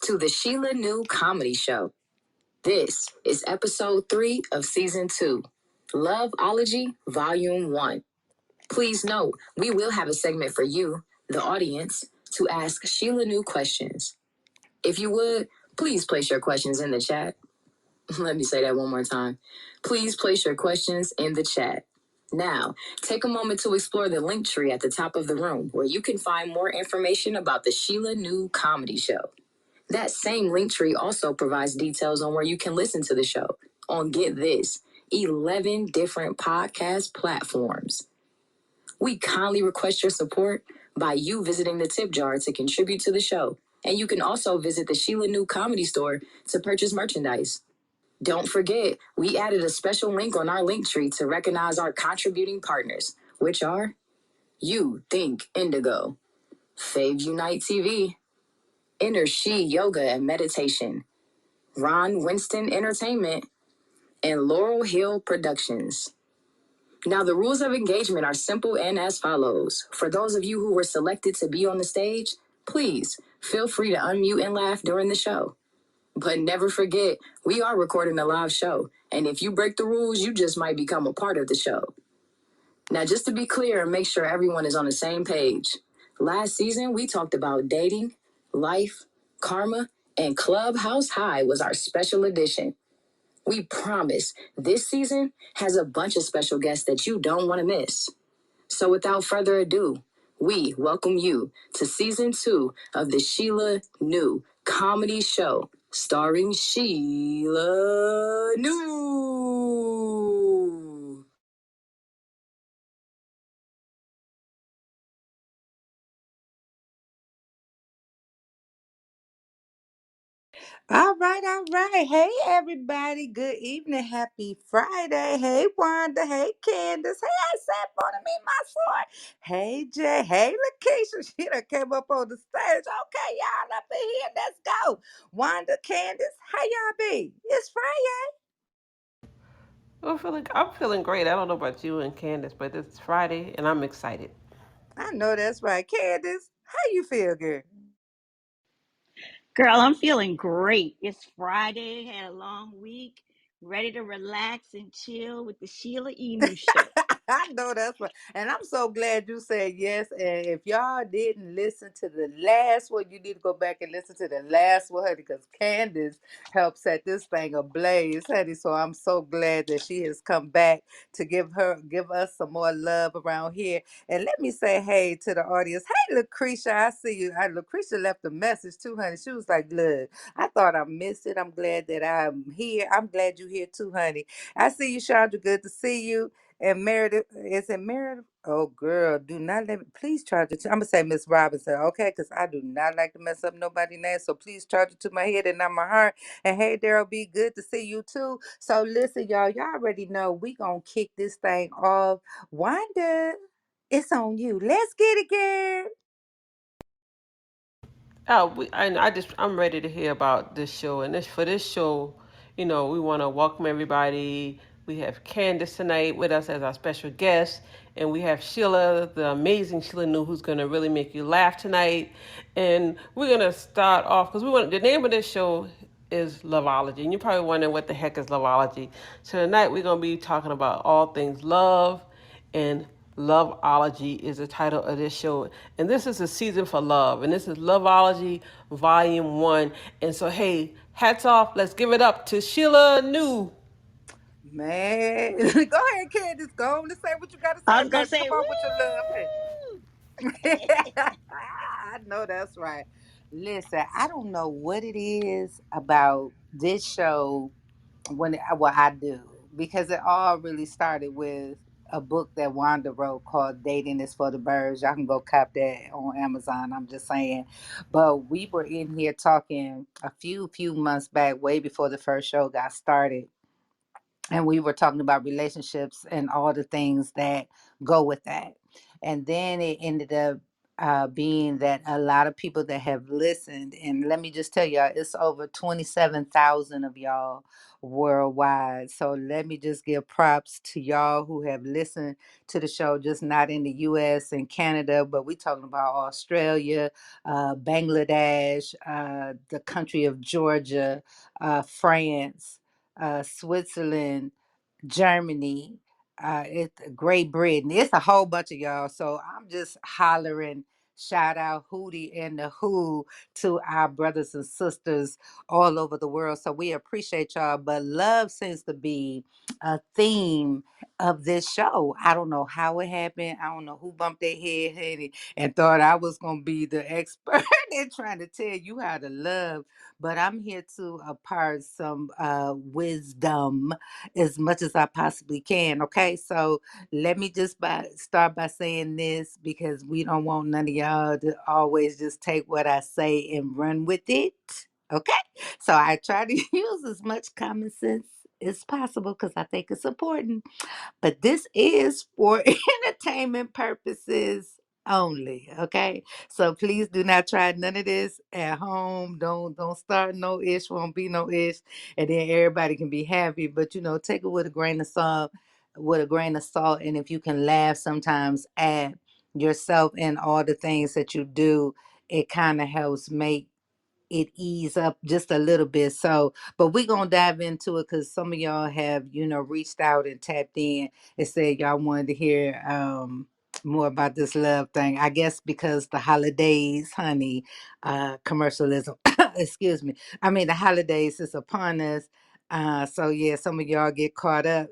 To the Sheila New Comedy Show. This is episode 3 of season 2, Loveology Volume 1. Please note, we will have a segment for you, the audience, to ask Sheila New questions. If you would, please place your questions in the chat. Let me say that one more time. Please place your questions in the chat. Now, take a moment to explore the link tree at the top of the room where you can find more information about the Sheila New Comedy Show. That same link tree also provides details on where you can listen to the show on, get this, 11 different podcast platforms. We kindly request your support by you visiting the tip jar to contribute to the show. And you can also visit the Sheila New Comedy Store to purchase merchandise. Don't forget, we added a special link on our link tree to recognize our contributing partners, which are You Think Indigo, Fave Unite TV, Inner She Yoga and Meditation, Ron Winston Entertainment, and Laurel Hill Productions. Now, the rules of engagement are simple and as follows. For those of you who were selected to be on the stage, please feel free to unmute and laugh during the show. But never forget, we are recording a live show, and if you break the rules, you just might become a part of the show. Now, just to be clear and make sure everyone is on the same page, last season we talked about dating, life, karma, and Clubhouse High was our special edition. We promise this season has a bunch of special guests that you don't want to miss. So without further ado, we welcome you to season 2 of the Sheila New Comedy Show, starring Sheila New. All right, all right. Hey, everybody. Good evening. Happy Friday. Hey, Wanda. Hey, Candace. Hey, I said, for me, my sword. Hey, Jay. Hey, Lakeisha. She done came up on the stage. Okay, y'all up in here. Let's go. Wanda, Candace, how y'all be? It's Friday. I'm feeling great. I don't know about you and Candace, but it's Friday and I'm excited. I know that's right. Candace, how you feel, girl? Girl, I'm feeling great. It's Friday, had a long week, ready to relax and chill with the Sheila Inu show. I know that's right. And I'm so glad you said yes. And if y'all didn't listen to the last one, you need to go back and listen to the last one, honey, because Candace helped set this thing ablaze, honey. So I'm so glad that she has come back to give us some more love around here. And let me say hey to the audience. Hey, Lucretia, I see you. Lucretia left a message too, honey. She was like, look, I thought I missed it. I'm glad that I'm here. I'm glad you're here too, honey. I see you, Chandra. Good to see you. And Meredith, is it Meredith? Oh, girl, do not let me, please charge it to, I'm going to say Miss Robinson, okay? Because I do not like to mess up nobody's name. So please charge it to my head and not my heart. And hey, Daryl, be good to see you too. So listen, y'all already know we going to kick this thing off. Wanda, it's on you. Let's get it, girl. I'm ready to hear about this show. And for this show, we want to welcome everybody. We have Candace tonight with us as our special guest, and we have Sheila, the amazing Sheila New, who's going to really make you laugh tonight. And we're going to start off because the name of this show is Loveology, and you're probably wondering what the heck is Loveology. So tonight we're going to be talking about all things love, and Loveology is the title of this show. And this is a season for love. And this is Loveology Volume 1. And so, hey, hats off. Let's give it up to Sheila New. Man, go ahead, Candace. Go on and say what you got to I say, was going to baby. Come say, on with your love. woo! I know that's right. Listen, I don't know what it is about this show what I do because it all really started with a book that Wanda wrote called Dating is for the Birds. Y'all can go cop that on Amazon. I'm just saying. But we were in here talking a few months back, way before the first show got started, and we were talking about relationships and all the things that go with that. And then it ended up being that a lot of people that have listened, and let me just tell y'all, it's over 27,000 of y'all worldwide. So let me just give props to y'all who have listened to the show, just not in the US and Canada, but we talking about Australia, Bangladesh, the country of Georgia, France, Switzerland, Germany, it's Great Britain. It's a whole bunch of y'all. So I'm just hollering, shout out Hootie and the Who to our brothers and sisters all over the world. So we appreciate y'all. But love seems to be a theme of this show. I don't know how it happened. I don't know who bumped their head and thought I was gonna be the expert in trying to tell you how to love. But I'm here to impart some wisdom as much as I possibly can. Okay, so let me just start by saying this because we don't want none of y'all to always just take what I say and run with it. Okay, so I try to use as much common sense as possible because I think it's important. But this is for entertainment purposes only. Okay, so please do not try none of this at home. Don't start no ish, won't be no ish, and then everybody can be happy. But take it with a grain of salt, and if you can laugh sometimes at yourself and all the things that you do, it kind of helps make it ease up just a little bit. So, but we're gonna dive into it because some of y'all have, reached out and tapped in and said y'all wanted to hear more about this love thing. I guess because the holidays, honey, commercialism, excuse me. I mean the holidays is upon us. So yeah, some of y'all get caught up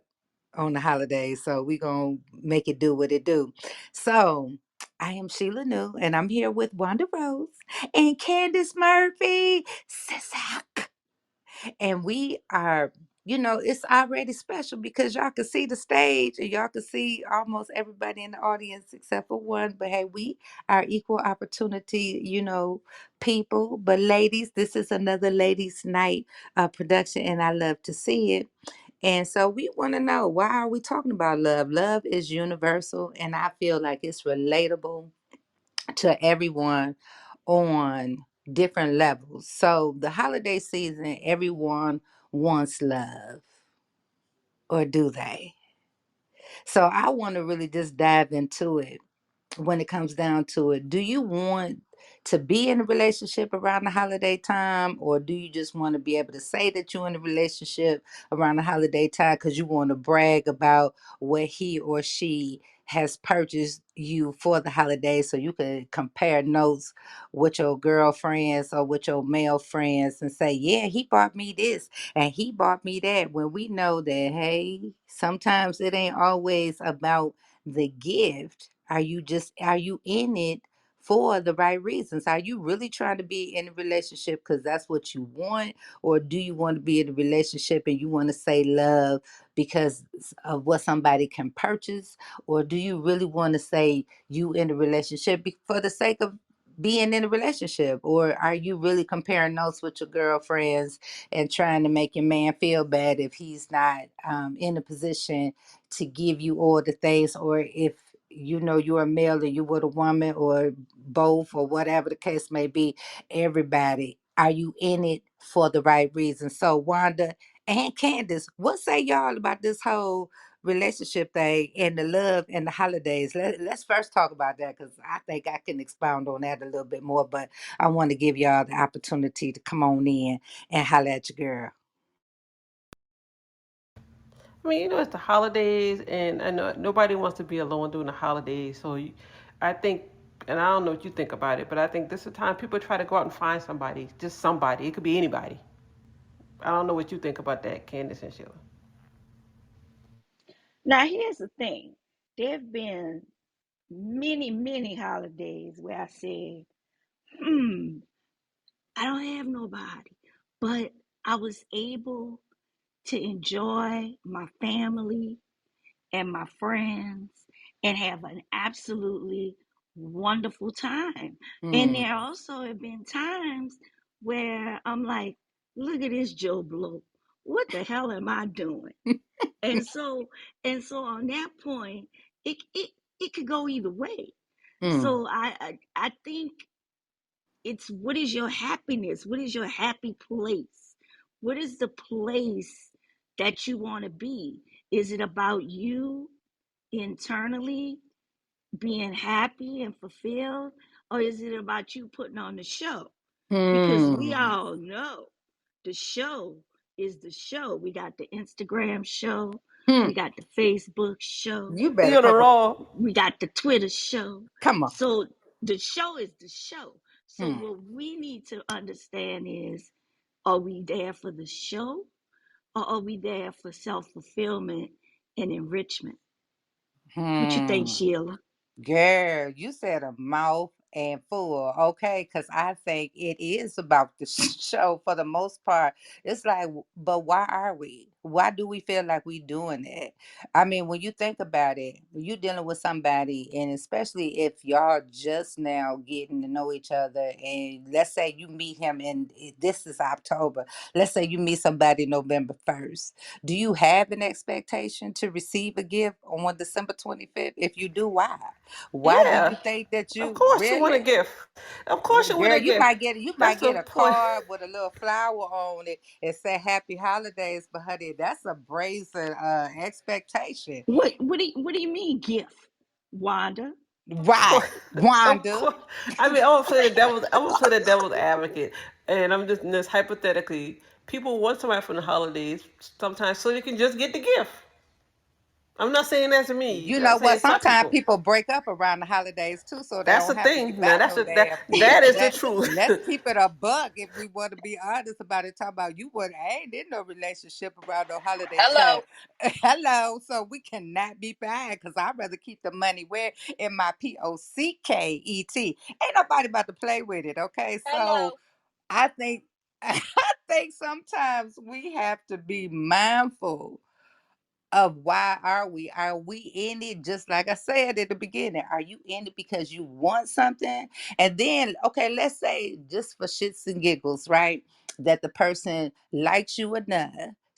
on the holidays. So we gonna make it do what it do. So I am Sheila New, and I'm here with Wanda Rose and Candace Murphy. Sisak. And we are, it's already special because y'all can see the stage and y'all can see almost everybody in the audience except for one. But hey, we are equal opportunity, people. But ladies, this is another ladies' night production, and I love to see it. And so we want to know, why are we talking about love? Love is universal, and I feel like it's relatable to everyone on different levels. So the holiday season, everyone wants love, or do they? So I want to really just dive into it when it comes down to it. Do you want to be in a relationship around the holiday time, or do you just want to be able to say that you're in a relationship around the holiday time because you want to brag about what he or she has purchased you for the holidays, so you can compare notes with your girlfriends or with your male friends and say, yeah, he bought me this and he bought me that, when we know that, hey, sometimes it ain't always about the gift. Are you in it for the right reasons? Are you really trying to be in a relationship because that's what you want? Or do you want to be in a relationship and you want to say love because of what somebody can purchase? Or do you really want to say you in a relationship for the sake of being in a relationship? Or are you really comparing notes with your girlfriends and trying to make your man feel bad if he's not in a position to give you all the things? Or if you're a male and you with a woman, or both, or whatever the case may be, everybody, are you in it for the right reason? So Wanda and Candace, what say y'all about this whole relationship thing and the love and the holidays? Let's first talk about that, because I think I can expound on that a little bit more, but I want to give y'all the opportunity to come on in and holler at your girl. I mean, it's the holidays, and I know nobody wants to be alone during the holidays. I think, and I don't know what you think about it, but I think this is the time people try to go out and find somebody, just somebody. It could be anybody. I don't know what you think about that, Candace and Sheila. Now, here's the thing. There have been many, many holidays where I said, hmm, I don't have nobody. But I was able to enjoy my family and my friends and have an absolutely wonderful time. And Mm. there also have been times where I'm like, look at this Joe Blow. What the hell am I doing? And so on that point, it could go either way. So I think it's, what is your happiness? What is your happy place? What is the place that you want to be? Is it about you internally being happy and fulfilled, or is it about you putting on the show? Because we Hmm. all know the show is the show. We got the Instagram show, Hmm. we got the Facebook show, You better You on the come on. raw. we got the Twitter show. Come on. So the show is the show. So Hmm. what we need to understand is, are we there for the show, or are we there for self-fulfillment and enrichment? What you think, Hmm. Sheila? Girl, you said a mouth and full, okay? Because I think it is about the show for the most part. It's like, but why are we? Why do we feel like we doing it? I mean, when you think about it, you dealing with somebody, and especially if y'all just now getting to know each other, and let's say you meet him, and this is October. Let's say you meet somebody November 1st. Do you have an expectation to receive a gift on December 25th? If you do, why? Why do Yeah, you think that of you course you want really? a gift. Of course you want Girl, a gift. you That's might the get a point. card with a little flower on it and say happy holidays, but honey, that's a brazen expectation. What do you mean gift, Wanda? Of course, Right. of Wanda. course. I mean, I'm gonna play the devil's advocate, and I'm just hypothetically, people want somebody from the holidays sometimes so you can just get the gift. I'm not saying that's me. You I'm know what? saying some Sometimes people. people break up around the holidays too, so they That's don't the have to be thing. Now buying that's no a, that damn that gift. is the truth. Let's keep it a buck if we want to be honest about it. Talk about you would I ain't in no relationship around no holiday time. Hello. Hello, so we cannot be bad because I'd rather keep the money where in my POCKET. Ain't nobody about to play with it. Okay, so Hello. I think I think sometimes we have to be mindful of why are we in it, just like I said at the beginning, are you in it because you want something? And then okay, let's say just for shits and giggles, right, that the person likes you enough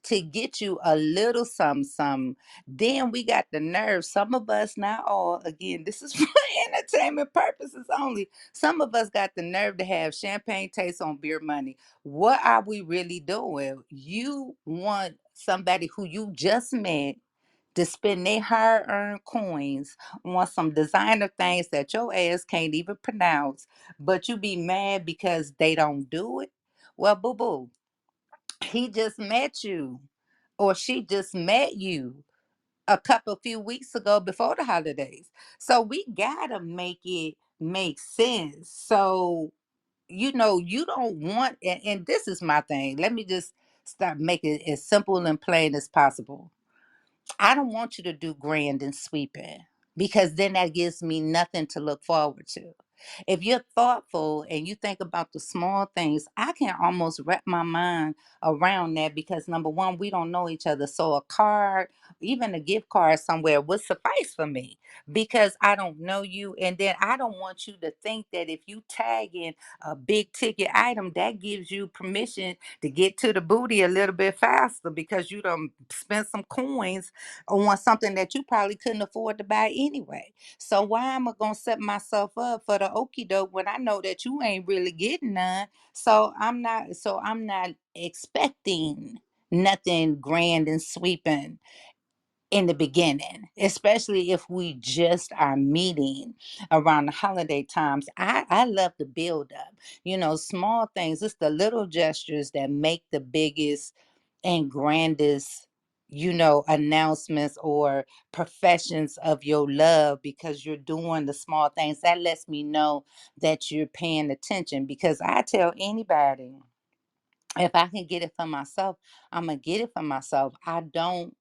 to get you a little something, then we got the nerve, some of us, not all, again this is for entertainment purposes only, some of us got the nerve to have champagne taste on beer money. What are we really doing? You want somebody who you just met to spend their hard earned coins on some designer things that your ass can't even pronounce, but you be mad because they don't do it? Well, boo boo, he just met you or she just met you a couple few weeks ago before the holidays. So we gotta make it make sense. So you don't want, and this is my thing. Let me just start making it as simple and plain as possible. I don't want you to do grand and sweeping because then that gives me nothing to look forward to. If you're thoughtful and you think about the small things, I can almost wrap my mind around that because number one, we don't know each other. So a card, even a gift card somewhere would suffice for me because I don't know you. And then I don't want you to think that if you tag in a big ticket item, that gives you permission to get to the booty a little bit faster because you done spent some coins on something that you probably couldn't afford to buy anyway. So why am I gonna set myself up for the okie doke when I know that you ain't really getting none? So I'm not expecting nothing grand and sweeping in the beginning, especially if we just are meeting around the holiday times. I love the build up. Small things, it's the little gestures that make the biggest and grandest, announcements or professions of your love because you're doing the small things. That lets me know that you're paying attention because I tell anybody, if I can get it for myself, I'm gonna get it for myself. I don't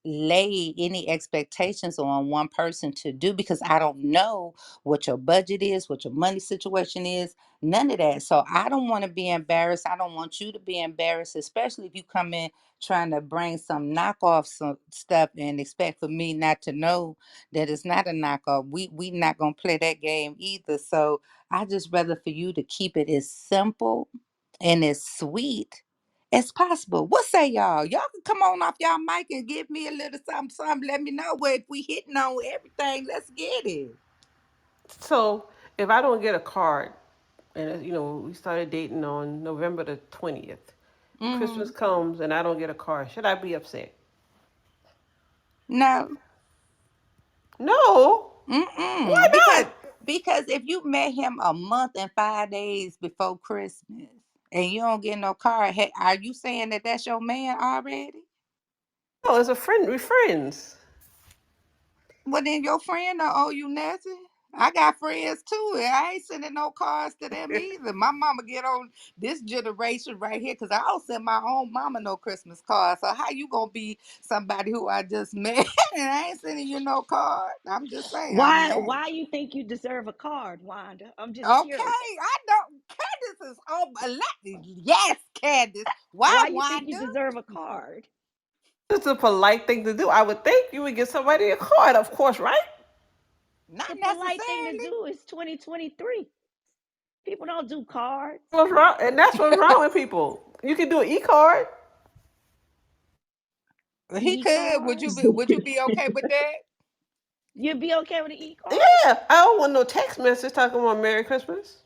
lay any expectations on one person to do because I don't know what your budget is, what your money situation is, none of that. So I don't want to be embarrassed. I don't want you to be embarrassed, especially if you come in trying to bring some knockoff some stuff and expect for me not to know that it's not a knockoff. We not gonna play that game either. So I just rather for you to keep it as simple and as sweet as possible. What say y'all? Y'all can come on off y'all mic and give me a little something, something. Let me know if we hitting on everything. Let's get it. So if I don't get a card, and we started dating on November the 20th, Mm-hmm. Christmas comes and I don't get a card, should I be upset? No. No. Why Mm-mm. Because not? if you met him a month and 5 days before Christmas and you don't get no card, hey, are you saying that that's your man already? No, as a friend, we're friends. Well, then your friend don't owe you nothing. I got friends too, and I ain't sending no cards to them either. My mama get on this generation right here because I don't send my own mama no Christmas cards. So how you gonna be somebody who I just met and I ain't sending you no card? I'm just saying I'm married. Why you think you deserve a card, Wanda? I'm just Okay, curious. I don't. Candace is on. Yes, Candace. Why Why you think you Wanda? deserve a card? It's a polite thing to do. I would think you would get somebody a card, of course, right? Not The polite thing to necessarily. do is 2023. People don't do cards. What's wrong? And that's what's wrong with people. You can do an e-card. He could. Would you E-card. be? Would you be okay with that? You'd be okay with an e-card? Yeah, I don't want no text message talking about Merry Christmas.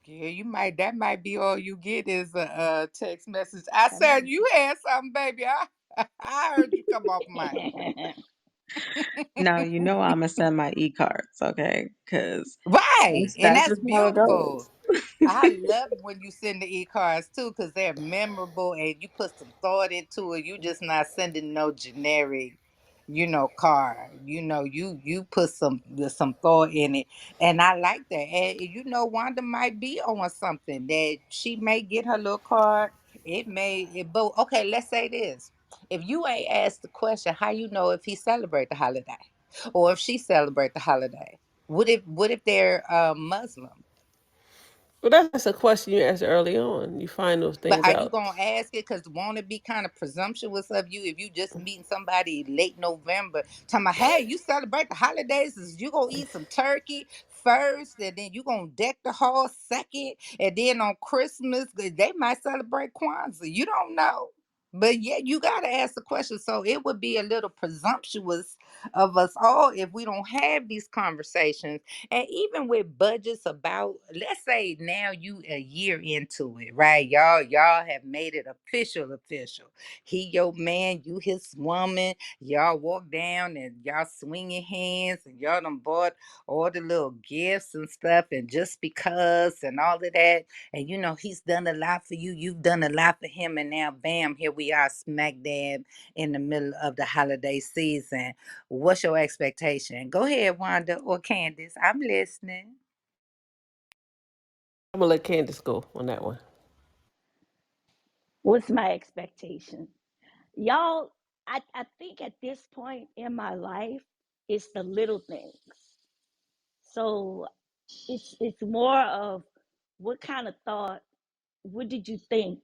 Yeah, you might. That might be all you get is a text message. I That said might you had something, baby. I heard you come off mic. be. Now you know I'm gonna send my e-cards, okay? Because Right, and that's that's just how it beautiful. goes. I love when you send the e-cards too, because they're memorable and you put some thought into it. You just not sending no generic, card. You put some thought in it, and I like that. And Wanda might be on something that she may get her little card. But okay, let's say this: if you ain't asked the question, how you know if he celebrate the holiday, or if she celebrate the holiday? What if they're Muslim? Well, that's a question you asked early on. You find those But things are you out. gonna ask it? Cause won't it be kind of presumptuous of you if you just meeting somebody late November, talking about, hey, you celebrate the holidays? Is you gonna eat some turkey first, and then you gonna deck the hall second, and then on Christmas they might celebrate Kwanzaa. You don't know. But yeah, you gotta ask the question. So it would be a little presumptuous of us all if we don't have these conversations. And even with budgets about, let's say now you a year into it, right? Y'all have made it official. He your man, you his woman. Y'all walk down and y'all swinging hands and y'all done bought all the little gifts and stuff and just because and all of that. And he's done a lot for you. You've done a lot for him. And now bam, here we are smack dab in the middle of the holiday season. What's your expectation? Go ahead, Wanda or Candace. I'm listening. I'm gonna let Candace go on that one. What's my expectation? Y'all, I think at this point in my life, it's the little things. So it's more of what kind of thought, what did you think?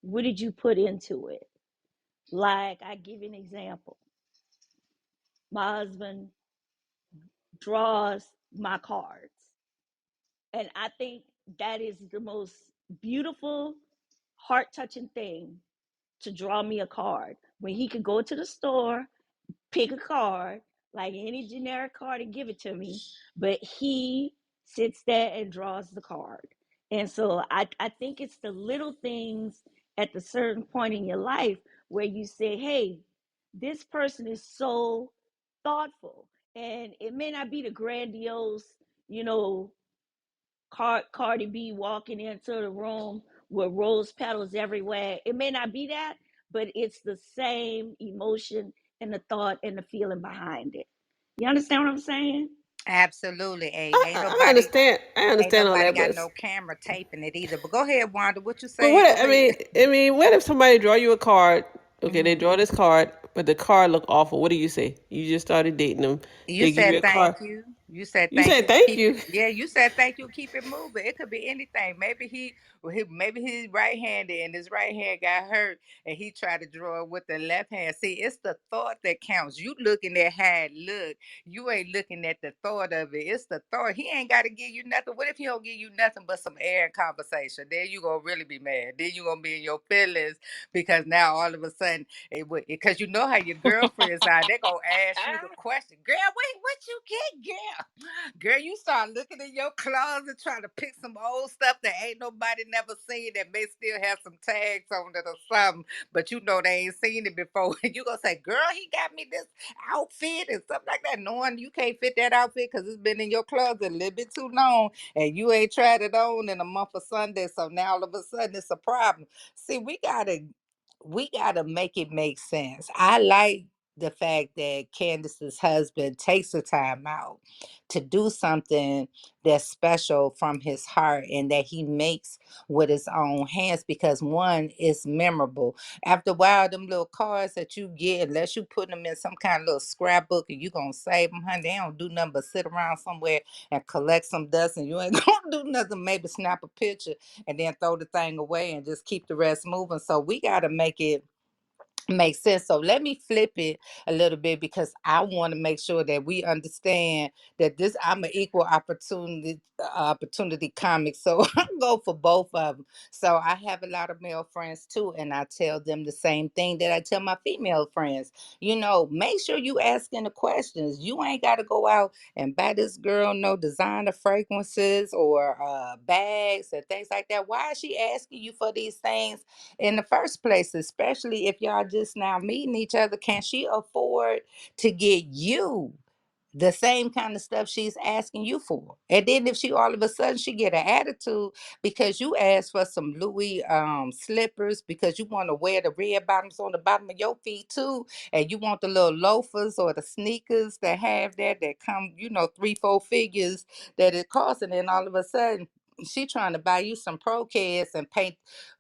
What did you put into it? Like, I give you an example. My husband draws my cards. And I think that is the most beautiful, heart touching thing, to draw me a card. When he could go to the store, pick a card, like any generic card, and give it to me, but he sits there and draws the card. And so I think it's the little things at the certain point in your life where you say, hey, this person is so thoughtful. And it may not be the grandiose, you know, Cardi B walking into the room with rose petals everywhere. It may not be that, but it's the same emotion and the thought and the feeling behind it. You understand what I'm saying? Absolutely. Hey, ain't I nobody understand. I ain't understand all nobody that, got but no camera taping it either. But go ahead, Wanda. What you but saying? what Go I ahead. mean, what if somebody draw you a card? Okay, they Mhm. draw this card, but the card look awful. What do you say? You just started dating them. You They give you said a thank card. you. You said You thank said you. thank Keep it. you. Yeah, you said thank you. Keep it moving. It could be anything. Maybe he's right-handed and his right hand got hurt, and he tried to draw it with the left hand. See, it's the thought that counts. You looking at how it look. You ain't looking at the thought of it. It's the thought. He ain't got to give you nothing. What if he don't give you nothing but some air and conversation? Then you gonna really be mad. Then you gonna be in your feelings because now all of a sudden it would, because you know how your girlfriends are. They're gonna ask you the question, girl, wait, what you get, Girl, you start looking in your closet trying to pick some old stuff that ain't nobody never seen that may still have some tags on it or something, but you know they ain't seen it before. And you gonna say, girl, he got me this outfit and stuff like that, knowing you can't fit that outfit because it's been in your closet a little bit too long and you ain't tried it on in a month of Sunday. So now all of a sudden it's a problem. See, we gotta make it make sense. I like the fact that Candace's husband takes the time out to do something that's special from his heart and that he makes with his own hands because one is memorable. After a while, them little cards that you get, unless you put them in some kind of little scrapbook and you gonna save them, honey, they don't do nothing but sit around somewhere and collect some dust and you ain't gonna do nothing, maybe snap a picture and then throw the thing away and just keep the rest moving. So we gotta make it makes sense. So let me flip it a little bit because I want to make sure that we understand that this I'm an equal opportunity comic. So I go for both of them. So I have a lot of male friends too, and I tell them the same thing that I tell my female friends. Make sure you asking the questions. You ain't got to go out and buy this girl no designer fragrances or bags and things like that. Why is she asking you for these things in the first place, especially if y'all just now meeting each other? Can she afford to get you the same kind of stuff she's asking you for? And then if she all of a sudden she get an attitude because you asked for some Louis slippers because you want to wear the red bottoms on the bottom of your feet too, and you want the little loafers or the sneakers that have that come, 3-4 figures that it costs, and then all of a sudden she trying to buy you some pro kids and paint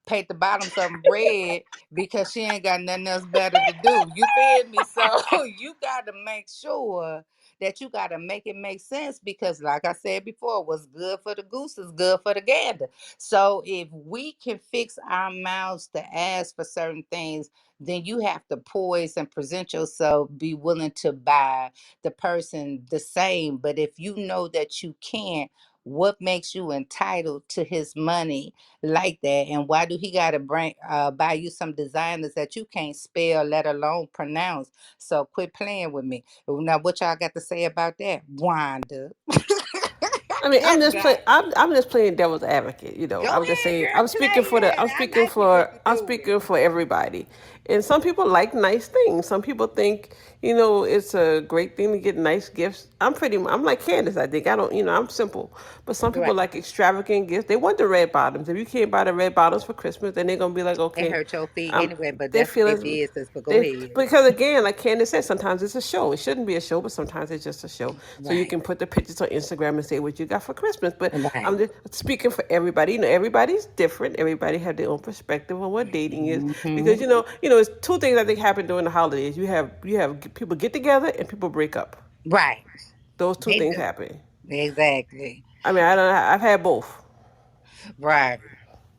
the bottoms of them red because she ain't got nothing else better to do. You feel me? So you got to make sure that you got to make it make sense because, like I said before, what's good for the goose is good for the gander. So if we can fix our mouths to ask for certain things, then you have to poise and present yourself, be willing to buy the person the same. But if you know that you can't, what makes you entitled to his money like that? And why do he gotta buy you some designers that you can't spell, let alone pronounce? So quit playing with me. Now, what y'all got to say about that, Wanda? I mean, I'm Yes, just playing. God. I'm just playing devil's advocate. Go I'm just ahead, saying. girl. Play I'm that. I speaking like it when for. you I'm do it. speaking for everybody. And some people like nice things. Some people think, it's a great thing to get nice gifts. I'm like Candace. I think I don't. I'm simple. But some people Right. like extravagant gifts. They want the red bottoms. If you can't buy the red bottoms for Christmas, then they're gonna be like, It okay, hurt your feet um, anyway, but they that's feel their it's business. But go they ahead. because again, like Candace said, sometimes it's a show. It shouldn't be a show, but sometimes it's just a show. So you Right. can put the pictures on Instagram and say what you got for Christmas. But I'm Right. just speaking for everybody. Everybody's different. Everybody have their own perspective on what dating is. Hmm. Because it's two things I think happen during the holidays. You have people get together and people break up. Right. Those two They things do. happen. Exactly. I mean, I don't. I've had both. Right.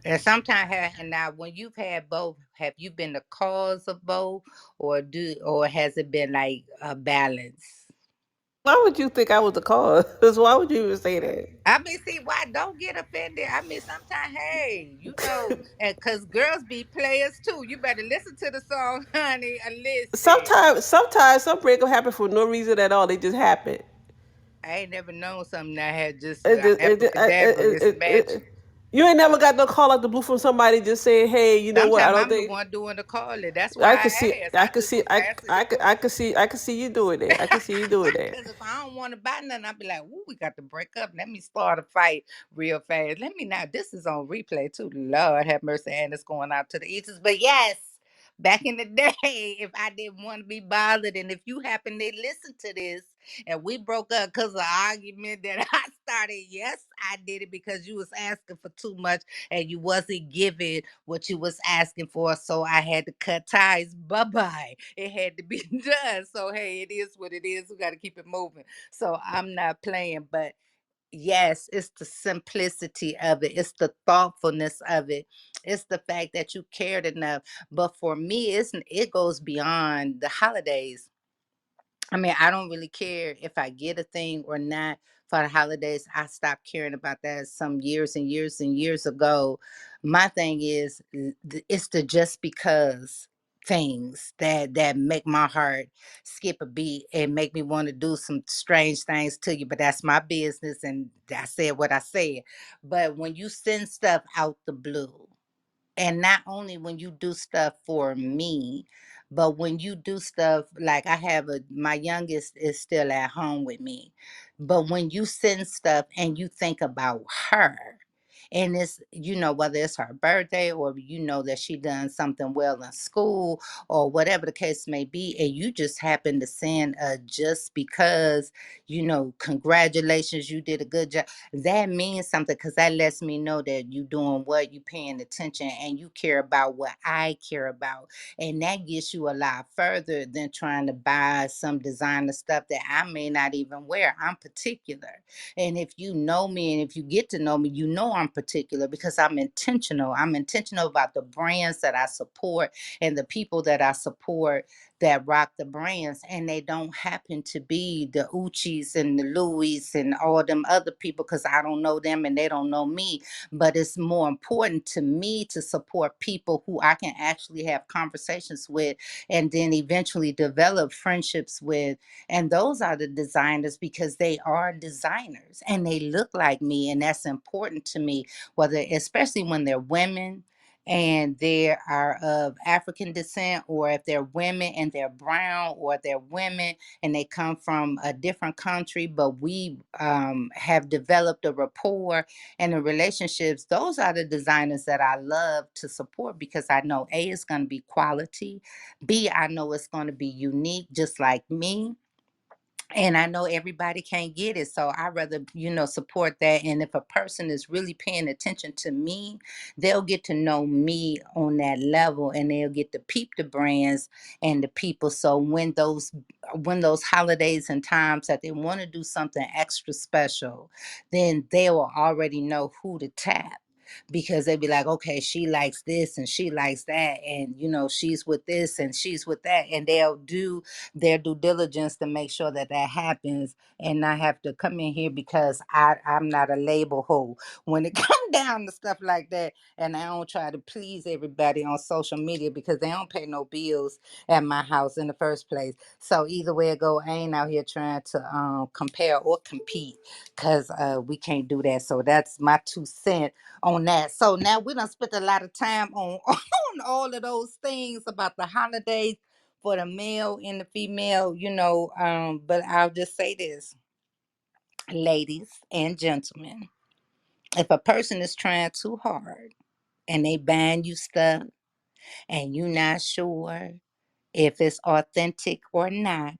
And sometimes, and now when you've had both, have you been the cause of both, or has it been like a balance? Why would you think I was the cause? Why would you even say that? I mean, see, why don't get offended? I mean, sometimes, hey, and because girls be players too. You better listen to the song, honey, and listen. Sometimes some breakup happen for no reason at all. They just happen. I ain't never known something that had just It, just- abracadabra. It's magic. you ain't never got no call out the blue from somebody just saying, "Hey, you know what? I Sometimes don't I'm the think one doing the calling. That's why I could I see, asked. I I could just see, was answering your question. I could see you doing that. I could see you doing that. Because if I don't want to buy nothing, I'll be like, ooh, we got to break up. Let me start a fight real fast. Let me now. This is on replay too. Lord have mercy. And it's going out to the Easters. But yes, back in the day, if I didn't want to be bothered, and if you happen to listen to this and we broke up because of an argument that I started, yes, I did it because you was asking for too much and you wasn't giving what you was asking for. So I had to cut ties. Bye-bye. It had to be done. So hey, it is what it is. We got to keep it moving. So I'm not playing, but yes, it's the simplicity of it. It's the thoughtfulness of it. It's the fact that you cared enough. But for me, it goes beyond the holidays. I mean, I don't really care if I get a thing or not for the holidays. I stopped caring about that some years and years and years ago. My thing is, it's the just because. things that make my heart skip a beat and make me want to do some strange things to you, but that's my business, and I said what I said. But when you send stuff out the blue, and not only when you do stuff for me, but when you do stuff like I have my youngest is still at home with me, but when you send stuff and you think about her, and it's, whether it's her birthday, or that she done something well in school, or whatever the case may be, and you just happen to send just because, congratulations, you did a good job, that means something, because that lets me know that you doing what you paying attention, and you care about what I care about, and that gets you a lot further than trying to buy some designer stuff that I may not even wear. I'm particular, and if you know me and if you get to know me, I'm particular because I'm intentional. I'm intentional about the brands that I support and the people that I support that rock the brands, and they don't happen to be the Uchis and the Louis and all them other people, because I don't know them and they don't know me. But it's more important to me to support people who I can actually have conversations with, and then eventually develop friendships with. And those are the designers, because they are designers and they look like me, and that's important to me, whether, especially when they're women and they are of African descent, or if they're women and they're brown, or they're women and they come from a different country, but we have developed a rapport and the relationships. Those are the designers that I love to support, because I know A, it's going to be quality, B, I know it's going to be unique just like me, and I know everybody can't get it. So I rather, support that. And if a person is really paying attention to me, they'll get to know me on that level, and they'll get to peep the brands and the people. So when those holidays and times that they want to do something extra special, then they will already know who to tap, because they'd be like, okay, she likes this and she likes that, and she's with this and she's with that, and they'll do their due diligence to make sure that that happens, and not have to come in here, because I'm not a label hole when it come down to stuff like that. And I don't try to please everybody on social media, because they don't pay no bills at my house in the first place. So either way it go, I ain't out here trying to compare or compete, because we can't do that. So that's my 2 cents on that. So now we done spent a lot of time on on all of those things about the holidays for the male and the female, but I'll just say this, ladies and gentlemen, if a person is trying too hard and they buying you stuff and you're not sure if it's authentic or not,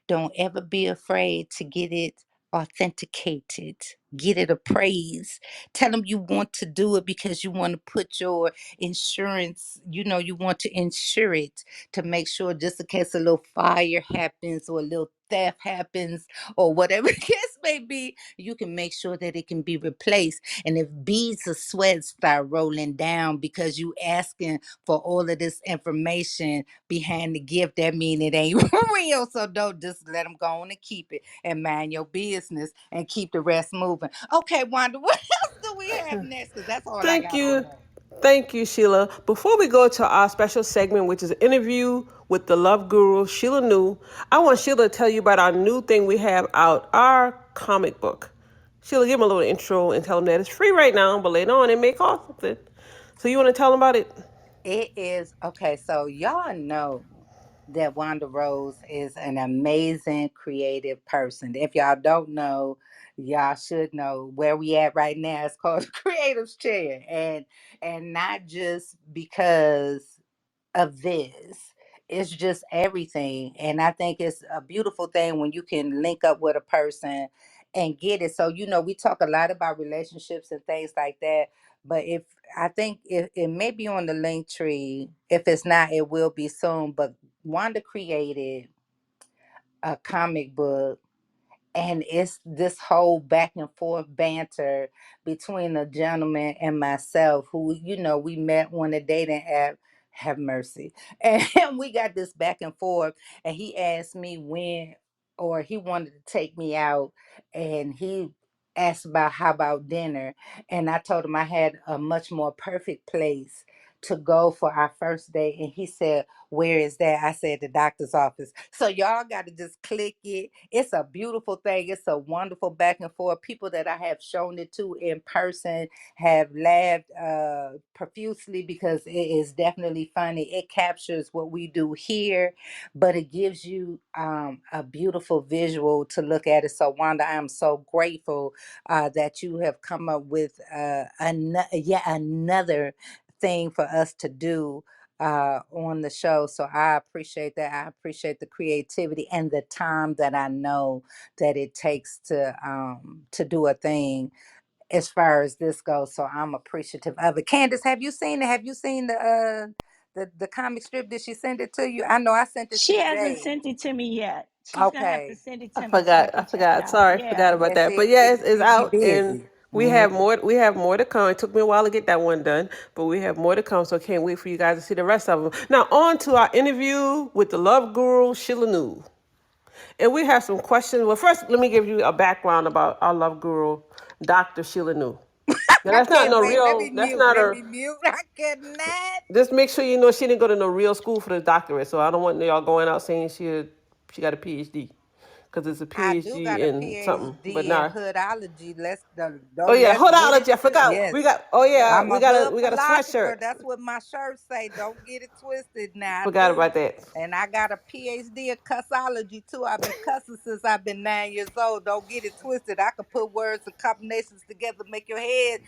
don't ever be afraid to get it authenticated. Get it appraised. Tell them you want to do it because you want to put your insurance, you want to insure it to make sure, just in case a little fire happens or a little theft happens or whatever the case may be, you can make sure that it can be replaced. And if beads of sweat start rolling down because you asking for all of this information behind the gift, that mean it ain't real. So don't just let them go on and keep it, and mind your business and keep the rest moving. Okay, Wanda, what else do we have next? Because that's all I Thank got on you. that. Thank you, Sheila. Before we go to our special segment, which is an interview with the love guru, Sheila New, I want Sheila to tell you about our new thing we have out, our comic book. Sheila, give them a little intro and tell them that it's free right now, but later on it may cost something. So you want to tell them about it? It is okay. So y'all know that Wanda Rose is an amazing creative person. If y'all don't know, y'all should know. Where we at right now is called Creative's Chair, and not just because of this. It's just everything. And I think it's a beautiful thing when you can link up with a person and get it. So, we talk a lot about relationships and things like that. But if I think it may be on the link tree. If it's not, it will be soon. But Wanda created a comic book, and it's this whole back and forth banter between a gentleman and myself, who, we met on a dating app. Have mercy. And we got this back and forth, and he asked me when, or he wanted to take me out, and he asked about how about dinner, and I told him I had a much more perfect place to go for our first date, and he said, "Where is that?" I said, "The doctor's office." So y'all got to just click it. It's a beautiful thing. It's a wonderful back and forth. People that I have shown it to in person have laughed profusely, because it is definitely funny. It captures what we do here, but it gives you a beautiful visual to look at it. So Wanda, I'm so grateful that you have come up with yet another thing for us to do on the show. So I appreciate that. I appreciate the creativity and the time that I know that it takes to do a thing as far as this goes. So I'm appreciative of it. Candace, have you seen it? Have you seen the comic strip? Did she send it to you? I know I sent it She hasn't today. sent it to me yet. She's gonna have to Okay. send it I to me so I forgot. I can check it forgot. out. Sorry, Yeah. forgot about Yes, that. But it, yeah, it it's you out, and busy. we have more. We have more to come. It took me a while to get that one done, but we have more to come. So I can't wait for you guys to see the rest of them. Now on to our interview with the love guru Sheila Nu, and we have some questions. Well, first let me give you a background about our love guru, Dr. Sheila Nu. Now I that's not can't no wait. Let real. me That's mute. not Let a. me mute. I cannot. Just make sure you know she didn't go to no real school for the doctorate. So I don't want y'all going out saying she got a PhD, because it's a I do PhD got a in something, but PhD in not. hoodology. Oh Don't yeah, let's get it. hodology. I forgot. We Yes, got. Oh yeah, I'm we a got a hood we got a philosopher. sweatshirt. That's what my shirts say. Don't get it twisted. Now I Forgot do, about that. and I got a PhD in cussology too. I've been cussing since I've been 9 years old. Don't get it twisted. I can put words and combinations together, make your head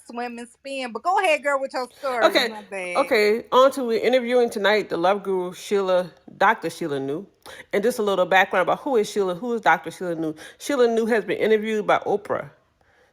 swim and spin. But go ahead, girl, with your story. Okay, My bad. okay. On to we're interviewing tonight the love guru Sheila, Dr. Sheila Nu, and just a little background about who is Sheila, who is Dr. Sheila Nu. Sheila Nu has been interviewed by Oprah.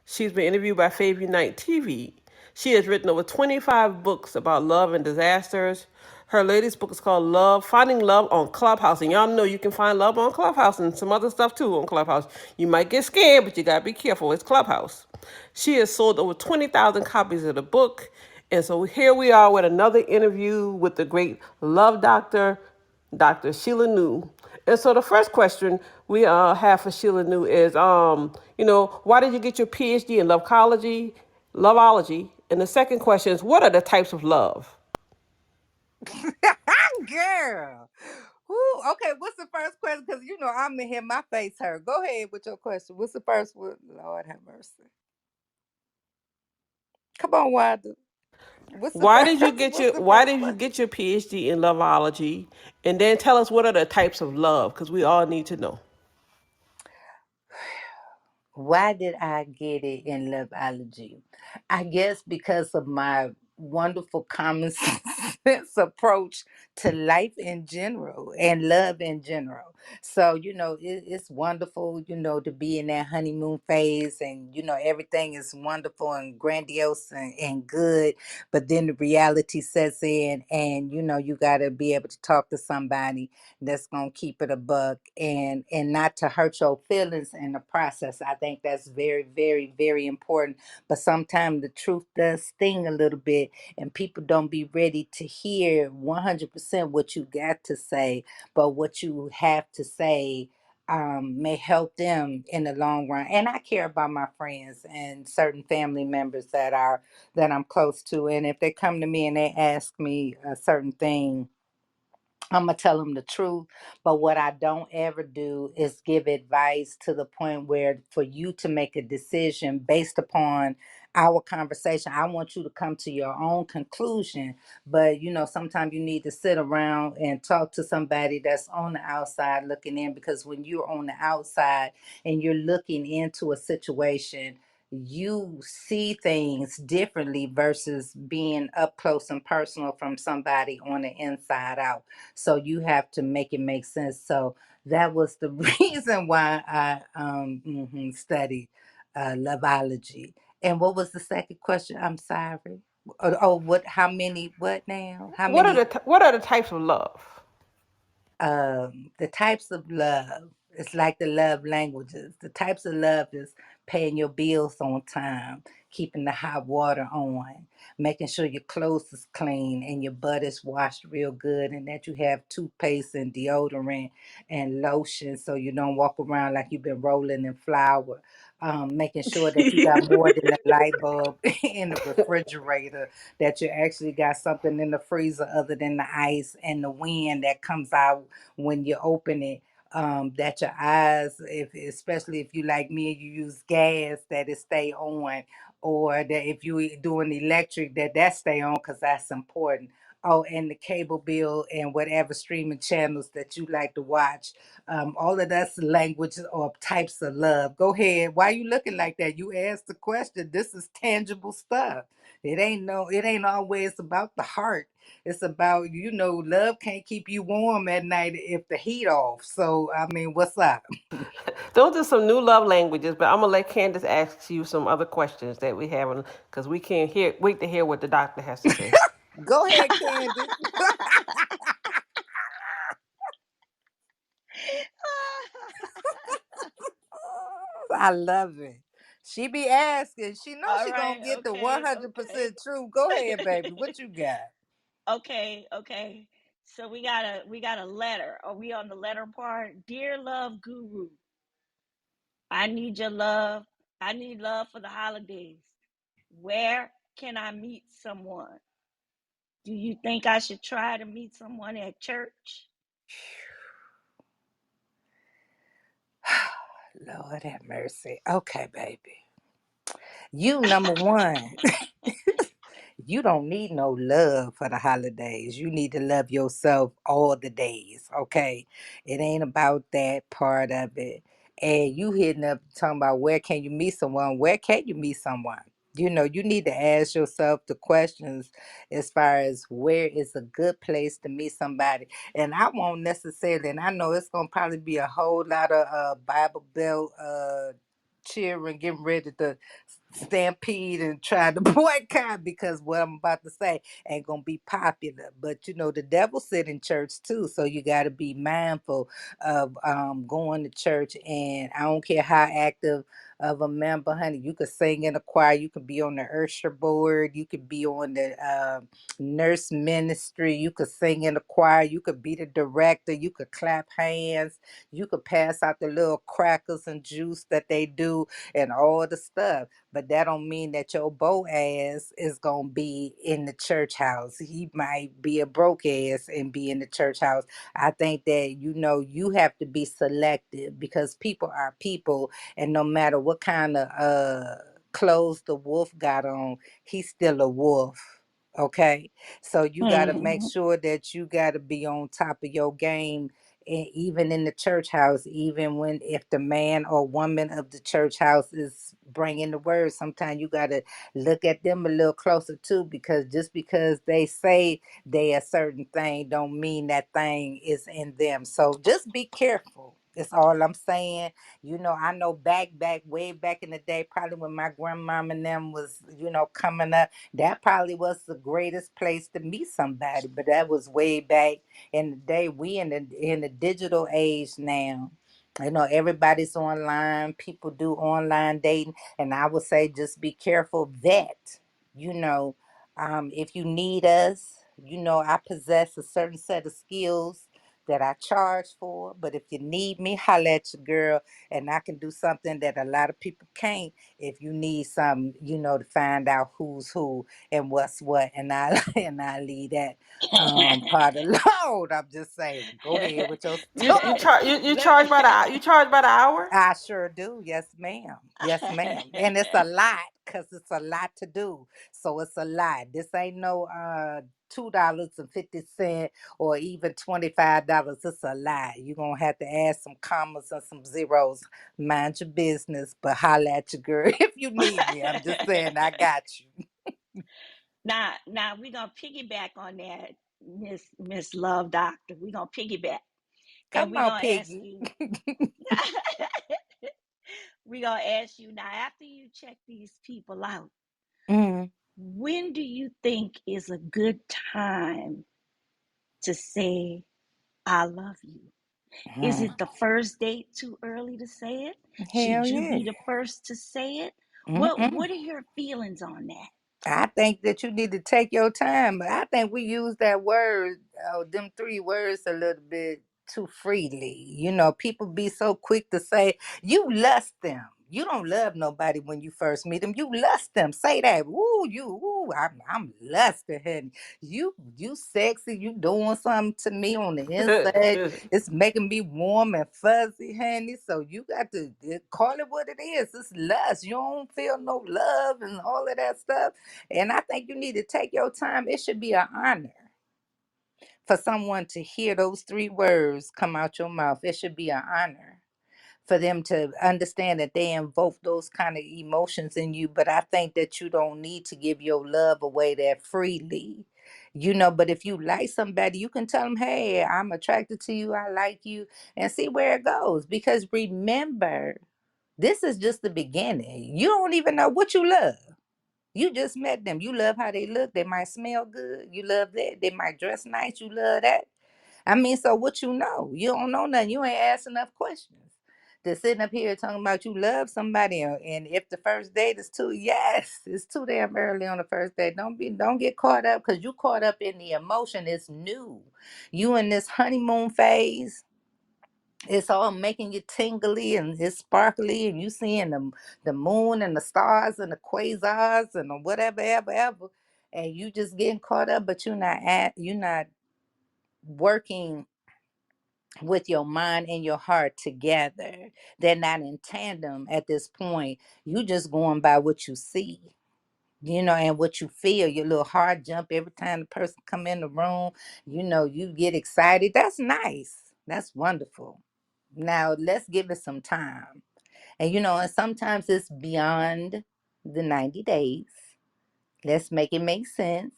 She's been interviewed by Fave Unite TV. She has written over 25 books about love and disasters. Her latest book is called Love, Finding Love on Clubhouse. And y'all know you can find love on Clubhouse and some other stuff too on Clubhouse. You might get scared, but you gotta be careful. It's Clubhouse. She has sold over 20,000 copies of the book. And so here we are with another interview with the great love doctor, Dr. Sheila Nu. And so the first question we have for Sheila Nu is, why did you get your PhD in loveology? And the second question is, what are the types of love? Girl. Ooh, okay, what's the first question? Because you know I'm in here, my face hurt. Go ahead with your question. What's the first one? Lord have mercy. Come on, Wanda. What's the Why first? did you get What's your the Why first did you question? get your PhD in loveology? And then tell us what are the types of love, because we all need to know. Why did I get it in Loveology? I guess because of my wonderful common sense approach to life in general and love in general. So, it's wonderful, to be in that honeymoon phase, and, everything is wonderful and grandiose and good. But then the reality sets in, and, you got to be able to talk to somebody that's gonna keep it a buck, and not to hurt your feelings in the process. I think that's very, very, very important. But sometimes the truth does sting a little bit, and people don't be ready to hear 100% what you got to say, but what you have to say may help them in the long run. And I care about my friends and certain family members that I'm close to, and if they come to me and they ask me a certain thing, I'm gonna tell them the truth. But what I don't ever do is give advice to the point where for you to make a decision based upon our conversation. I want you to come to your own conclusion. But sometimes you need to sit around and talk to somebody that's on the outside looking in, because when you're on the outside and you're looking into a situation, you see things differently versus being up close and personal from somebody on the inside out. So you have to make it make sense. So that was the reason why I studied loveology. And what was the second question? I'm sorry. Oh, what? How many? What now? How many? What are the types of love? The types of love. It's like the love languages. The types of love is paying your bills on time, keeping the hot water on, making sure your clothes is clean and your butt is washed real good, and that you have toothpaste and deodorant and lotion so you don't walk around like you've been rolling in flour. Making sure that you got more than a light bulb in the refrigerator, that you actually got something in the freezer other than the ice and the wind that comes out when you open it, that your eyes, if especially if you like me and you use gas, that it stay on, or that if you doing electric, that stay on because that's important. Oh, and the cable bill and whatever streaming channels that you like to watch. All of that's languages or types of love. Go ahead. Why you looking like that? You asked the question. This is tangible stuff. It ain't always about the heart. It's about, love can't keep you warm at night if the heat off. So, I mean, what's up? Those are some new love languages, but I'm gonna let Candace ask you some other questions that we haven't, because we can't wait to hear what the doctor has to say. Go ahead, Candace. I love it. She be asking. She knows All she gonna right, get the okay, okay. 100% true. Go ahead, baby. What you got? Okay, okay. So we got a letter. Are we on the letter part? Dear love guru, I need your love. I need love for the holidays. Where can I meet someone? Do you think I should try to meet someone at church? Lord have mercy. Okay, baby. You number one. You don't need no love for the holidays. You need to love yourself all the days, okay? It ain't about that part of it. And you hitting up talking about where can you meet someone? Where can you meet someone? You need to ask yourself the questions as far as where is a good place to meet somebody. And I won't necessarily, and I know it's gonna probably be a whole lot of Bible Belt cheering, getting ready to stampede and try to boycott because what I'm about to say ain't gonna be popular. But the devil sit in church too, so you got to be mindful of going to church. And I don't care how active of a member, honey. You could sing in a choir, you could be on the usher board, you could be on the nurse ministry, you could sing in a choir, you could be the director, you could clap hands, you could pass out the little crackers and juice that they do and all the stuff, but that don't mean that your broke ass is gonna be in the church house. He might be a broke ass and be in the church house. I think that you have to be selective because people are people, and no matter what kind of clothes the wolf got on, he's still a wolf. Okay, so you got to make Hmm. sure that you got to be on top of your game, and even in the church house, even when if the man or woman of the church house is bringing the word, sometimes you got to look at them a little closer too, because just because they say they a certain thing don't mean that thing is in them. So just be careful. That's all I'm saying. I know way back in the day, probably when my grandmama and them was, coming up, that probably was the greatest place to meet somebody. But that was way back in the day. We in the digital age now. Everybody's online. People do online dating, and I would say just be careful that you know, if you need us, I possess a certain set of skills that I charge for. But if you need me, holla at your girl, and I can do something that a lot of people can't. If you need some, to find out who's who and what's what, and I and I leave that part alone. I'm just saying. Go ahead with your You story. charge you Let charge me. by the hour. I sure do. Yes, ma'am. Yes, ma'am. And it's a lot because it's a lot to do. So it's a lot. This ain't no $2.50 or even $25. It's a lot. You're gonna have to add some commas and some zeros. Mind your business, but holla at your girl if you need me. I'm just saying I got you. Now we're gonna piggyback on that, Miss Love Doctor. We're gonna piggyback, and Come we're on, gonna ask Piggy. you. We're gonna ask you now. After you check these people out, Mm. when do you think is a good time to say I love you? Is Mhm. it the first date too early to say it? Hell Should you yeah. be the first to say it? Mm-mm. What are your feelings on that? I think that you need to take your time. But I think we use that word, them three words, a little bit too freely. You know, people be so quick to say, you lust them. You don't love nobody when you first meet them. You lust them. Say that. I'm lusting, honey. You sexy. You doing something to me on the inside. It's making me warm and fuzzy, honey. So you got to call it what it is. It's lust. You don't feel no love and all of that stuff. And I think you need to take your time. It should be an honor for someone to hear those three words come out your mouth. It should be an honor for them to understand that they invoke those kind of emotions in you. But I think that you don't need to give your love away that freely. You know, but if you like somebody, you can tell them, hey, I'm attracted to you, I like you, and see where it goes. Because remember, this is just the beginning. You don't even know what you love. You just met them. You love how they look. They might smell good. You love that. They might dress nice. You love that. I mean, so what you know? You don't know nothing. You ain't asked enough questions. To sitting up here talking about you love somebody, and if the first date is too, yes, it's too damn early on the first date. Don't get caught up because you caught up in the emotion. It's new. You in this honeymoon phase, it's all making you tingly and it's sparkly and you seeing the moon and the stars and the quasars and the whatever ever and you just getting caught up, but you're not working with your mind and your heart together. They're not in tandem at this point. You just going by what you see, you know, and what you feel. Your little heart jump every time the person come in the room. You know, you get excited. That's nice. That's wonderful. Now let's give it some time. And you know, and sometimes it's beyond the 90 days. Let's make it make sense.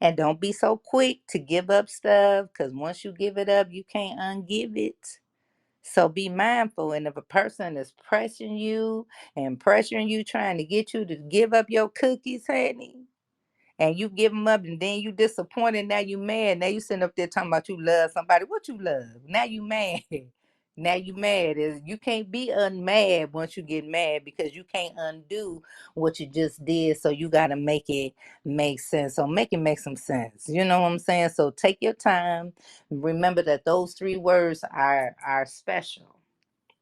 And don't be so quick to give up stuff because once you give it up, you can't ungive it. So be mindful. And if a person is pressing you and pressuring you, trying to get you to give up your cookies, honey, and you give them up and then you disappointed, now you mad. Now you sitting up there talking about you love somebody. What you love? Now you mad. Now you mad. You can't be unmad once you get mad because you can't undo what you just did. So you got to make it make sense. So make it make some sense. You know what I'm saying? So take your time. Remember that those three words are special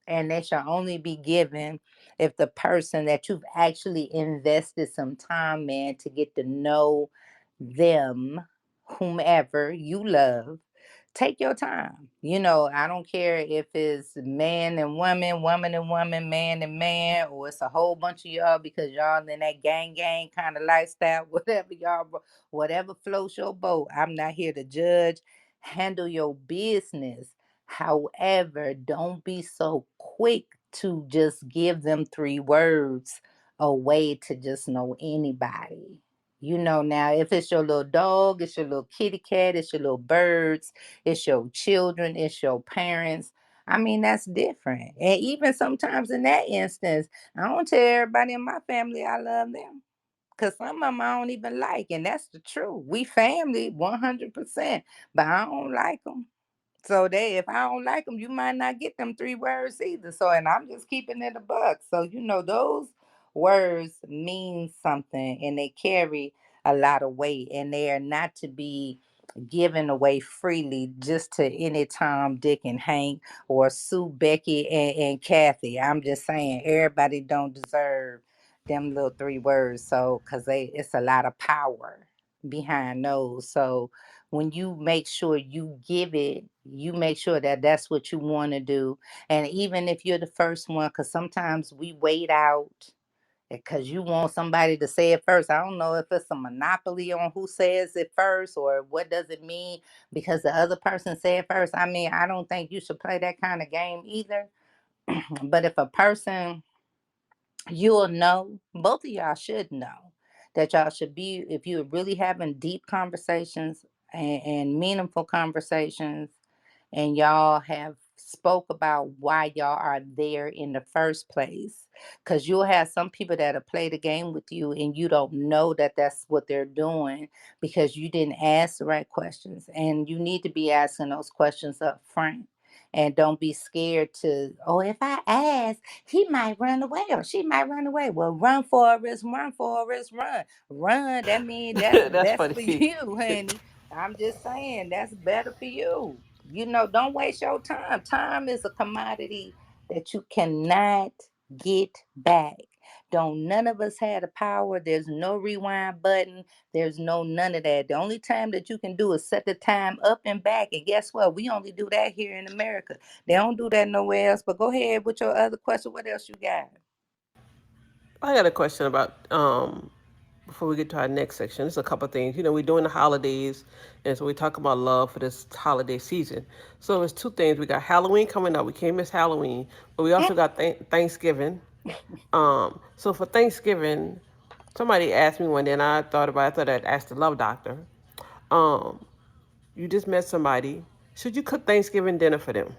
and they shall only be given if the person that you've actually invested some time in to get to know them, whomever you love. Take your time. You know, I don't care if it's man and woman, woman and woman, man, or it's a whole bunch of y'all because y'all in that gang kind of lifestyle, whatever y'all, whatever floats your boat. I'm not here to judge. Handle your business. However, don't be so quick to just give them three words a way to just know anybody. You know, now if it's your little dog, it's your little kitty cat, it's your little birds, it's your children, it's your parents. I mean, that's different. And even sometimes in that instance, I don't tell everybody in my family I love them. Cause some of them I don't even like, and that's the truth. We family 100%, but I don't like them. So if I don't like them, you might not get them three words either. So, and I'm just keeping it a buck. So, you know, those words mean something and they carry a lot of weight and they are not to be given away freely just to any Tom, Dick, and Hank or Sue, Becky, and Kathy. I'm just saying everybody don't deserve them little three words. So, cause it's a lot of power behind those. So, when you make sure you give it, you make sure that that's what you want to do. And even if you're the first one, because sometimes we wait out because you want somebody to say it first. I don't know if it's a monopoly on who says it first or what does it mean because the other person said first. I mean, I don't think you should play that kind of game either. But if a person you'll know, both of y'all should know that y'all should be, if you're really having deep conversations and meaningful conversations, and y'all have spoke about why y'all are there in the first place. Because you'll have some people that'll play the game with you and you don't know that that's what they're doing because you didn't ask the right questions. And you need to be asking those questions up front And don't be scared to, oh, if I ask, he might run away or she might run away. Well, run, Forrest, run, Forrest, run. Run. That means that's That's that's for funny. you, honey. I'm just saying that's better for you. Don't waste your time. Time is a commodity that you cannot get back. Don't none of us have the power. There's no rewind button. There's no none of that. The only time that you can do is set the time up and back. And guess what? We only do that here in America. They don't do that nowhere else. But go ahead with your other question. What else you got? I got a question about before we get to our next section. There's a couple of things. We're doing the holidays, and so we talk about love for this holiday season. So there's two things. We got Halloween coming up. We can't miss Halloween, but we also got Thanksgiving. So for Thanksgiving, somebody asked me one day, and I thought about. It, I thought I'd ask the love doctor. Um, you just met somebody. Should you cook Thanksgiving dinner for them?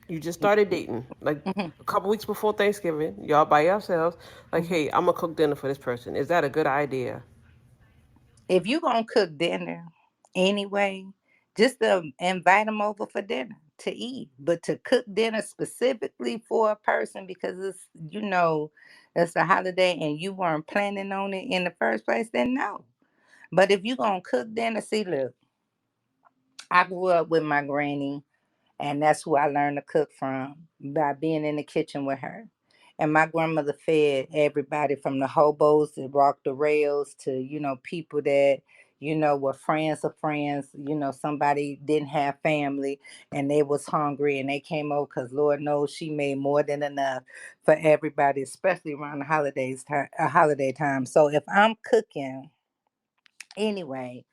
You just started dating, like Mhm. a couple weeks before Thanksgiving. Y'all by yourselves. Like, hey, I'm gonna cook dinner for this person. Is that a good idea? If you gonna cook dinner anyway, just invite them over for dinner to eat. But to cook dinner specifically for a person because it's a holiday and you weren't planning on it in the first place, then no. But if you gonna cook dinner, see, look, I grew up with my granny, and that's who I learned to cook from by being in the kitchen with her. And my grandmother fed everybody from the hobos that rocked the rails to, people that, were friends of friends. Somebody didn't have family and they was hungry and they came over because Lord knows she made more than enough for everybody, especially around the holiday time. So if I'm cooking anyway,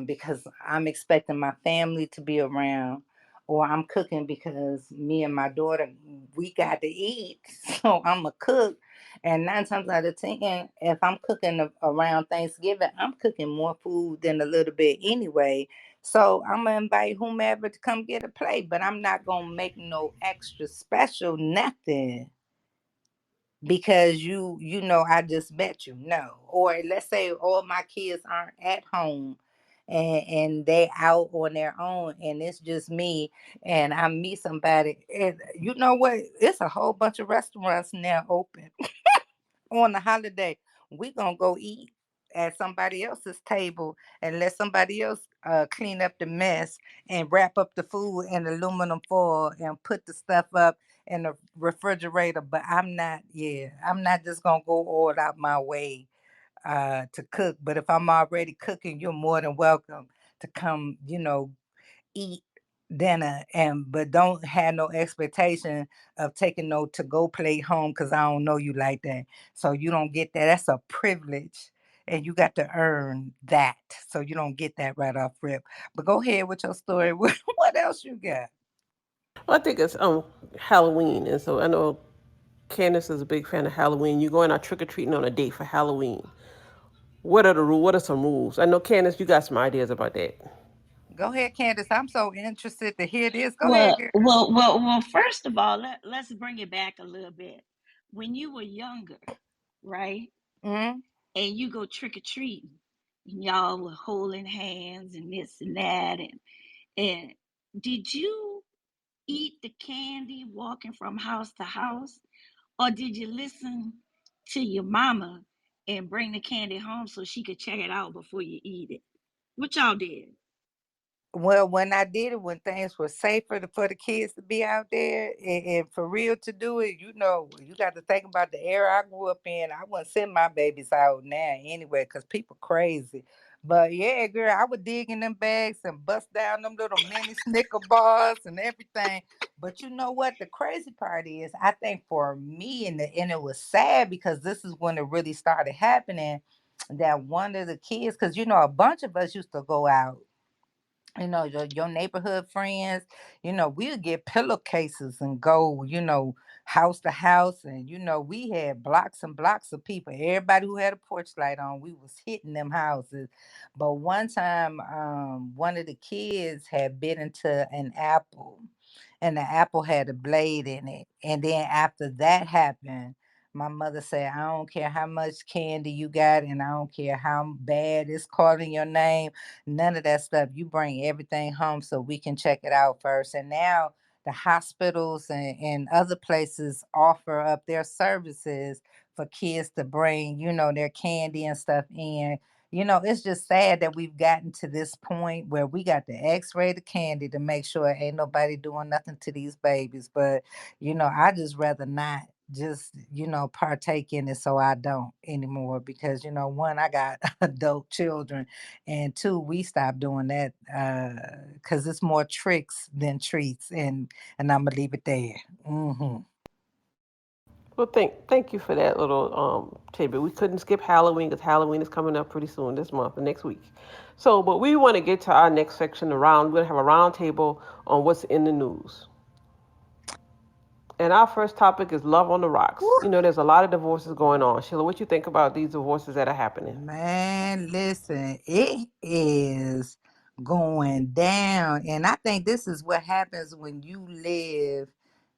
because I'm expecting my family to be around, or I'm cooking because me and my daughter, we got to eat. So I'm a cook. And 9 times out of 10, if I'm cooking around Thanksgiving, I'm cooking more food than a little bit anyway. So I'm going to invite whomever to come get a plate, but I'm not going to make no extra special nothing because I just met you. No. Or let's say all my kids aren't at home and they out on their own and it's just me and I meet somebody. And you know what? It's a whole bunch of restaurants now open on the holiday. We gonna go eat at somebody else's table and let somebody else clean up the mess and wrap up the food in aluminum foil and put the stuff up in the refrigerator. But I'm not just gonna go all out my way to cook. But if I'm already cooking, you're more than welcome to come, eat dinner and but don't have no expectation of taking no to go plate home because I don't know you like that. So you don't get that. That's a privilege. And you got to earn that. So you don't get that right off rip. But go ahead with your story. What else you got? Well, I think it's Halloween, and so I know Candace is a big fan of Halloween. You going out trick or treating on a date for Halloween. What are the rules? What are some rules? I know Candace, you got some ideas about that. Go ahead, Candace. I'm so interested to hear this. Go ahead, Well, girl. first of all, let's bring it back a little bit. When you were younger, right? Hmm. And you go trick or treating, and y'all were holding hands and this and that, and did you eat the candy walking from house to house, or did you listen to your mama and bring the candy home so she could check it out before you eat it? What y'all did? Well, when I did it, when things were safer for the kids to be out there and for real to do it, you got to think about the era I grew up in. I wouldn't send my babies out now anyway because people crazy. But yeah, girl, I would dig in them bags and bust down them little mini Snicker bars and everything. But you know what? The crazy part is, I think for me, and it was sad because this is when it really started happening. That one of the kids, because a bunch of us used to go out, your neighborhood friends, we'd get pillowcases and go, house to house. And, we had blocks and blocks of people. Everybody who had a porch light on, we was hitting them houses. But one time, one of the kids had bit into an apple and the apple had a blade in it. And then after that happened, my mother said, I don't care how much candy you got, and I don't care how bad it's calling your name. None of that stuff. You bring everything home so we can check it out first. And now, the hospitals and other places offer up their services for kids to bring, their candy and stuff in. It's just sad that we've gotten to this point where we got the X-ray the candy to make sure ain't nobody doing nothing to these babies. But, I just rather not just, partake in it, so I don't anymore because, one, I got adult children, and two, we stopped doing that because it's more tricks than treats, and I'm gonna leave it there. Hmm. Well, thank you for that little tidbit. We couldn't skip Halloween because Halloween is coming up pretty soon this month, the next week. So, but we want to get to our next section around. We're gonna have a round table on what's in the news. And our first topic is love on the rocks. You know, there's a lot of divorces going on. Sheila, what you think about these divorces that are happening? Man, listen, it is going down. And I think this is what happens when you live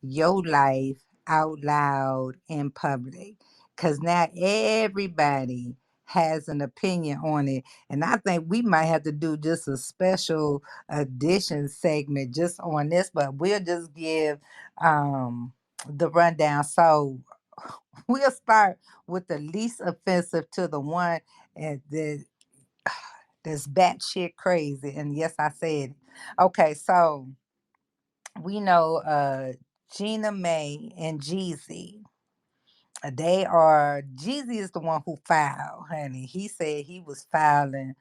your life out loud in public. Because now everybody has an opinion on it. And I think we might have to do just a special edition segment just on this, but we'll just give the rundown. So we'll start with the least offensive to the one that that's batshit crazy. And yes, I said it. Okay, so we know Gina May and Jeezy. They are Jeezy is the one who filed, honey. He said he was filing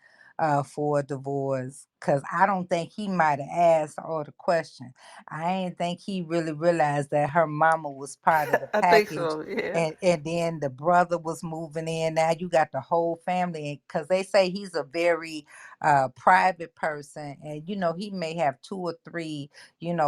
for a divorce because I don't think he might have asked all the questions. I ain't think he really realized that her mama was part of the I think package, so. Yeah. and then the brother was moving in. Now you got the whole family because they say he's a very private person, and he may have two or three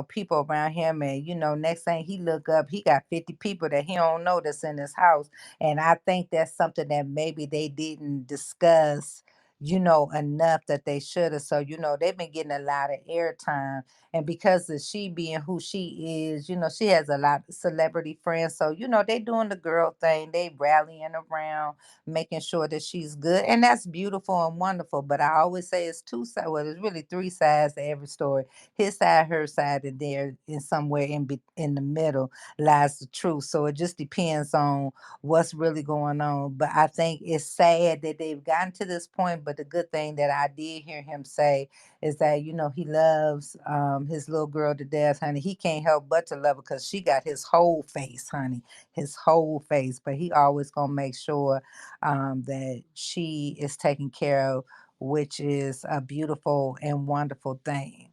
people around him. And, next thing he look up, he got 50 people that he don't know that's in his house. And I think that's something that maybe they didn't discuss, enough that they should have. So, they've been getting a lot of airtime. And because of she being who she is, she has a lot of celebrity friends. So, they doing the girl thing. They rallying around, making sure that she's good. And that's beautiful and wonderful. But I always say it's two sides. Well, there's really three sides to every story: his side, her side, and there in somewhere in the middle lies the truth. So it just depends on what's really going on. But I think it's sad that they've gotten to this point. But the good thing that I did hear him say is that he loves his little girl to death, honey. He can't help but to love her because she got his whole face, honey, his whole face. But he always gonna make sure that she is taken care of, which is a beautiful and wonderful thing.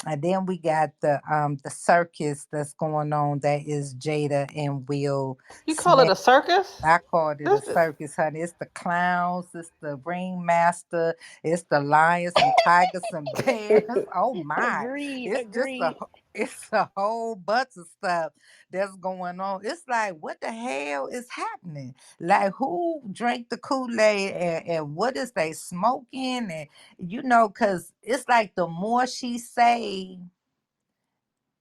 And then we got the circus that's going on. That is Jada and Will You call it Smith. a circus? I called it a This is circus, honey. It's the clowns, it's the ringmaster, it's the lions and tigers and bears. Oh my! Agreed, It's just agreed. it's a whole bunch of stuff that's going on. It's like, what the hell is happening? Like, who drank the Kool-Aid, and what is they smoking? And cause it's like the more she say,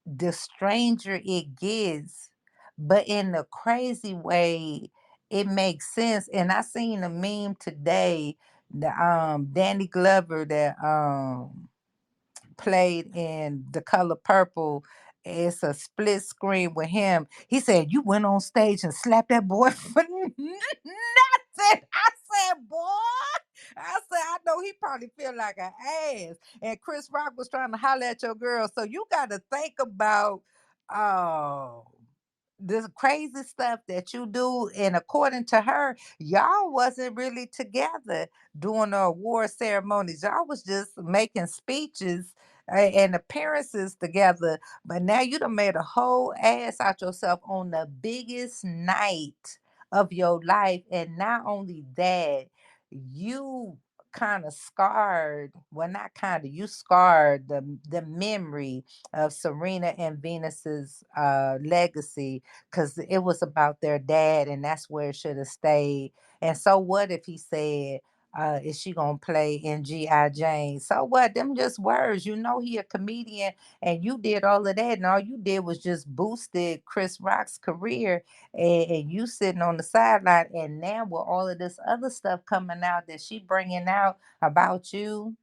the stranger it gets, but in a crazy way, it makes sense. And I seen a meme today, the Danny Glover that played in The Color Purple. It's a split screen with him. He said, "You went on stage and slapped that boy for nothing." I said, "Boy." I said, "I know he probably feel like an ass." And Chris Rock was trying to holler at your girl. So you got to think about uh, this crazy stuff that you do. And according to her, y'all wasn't really together during the award ceremonies. Y'all was just making speeches and appearances together. But now you done made a whole ass out yourself on the biggest night of your life. And not only that, you kind of scarred, well, not kind of, you scarred the memory of Serena and Venus's legacy, because it was about their dad, and that's where it should have stayed. And so what if he said, is she gonna play in G.I. Jane? So what? Them just words. He a comedian, and you did all of that, and all you did was just boosted Chris Rock's career, and you sitting on the sideline. And now with all of this other stuff coming out that she bringing out about you,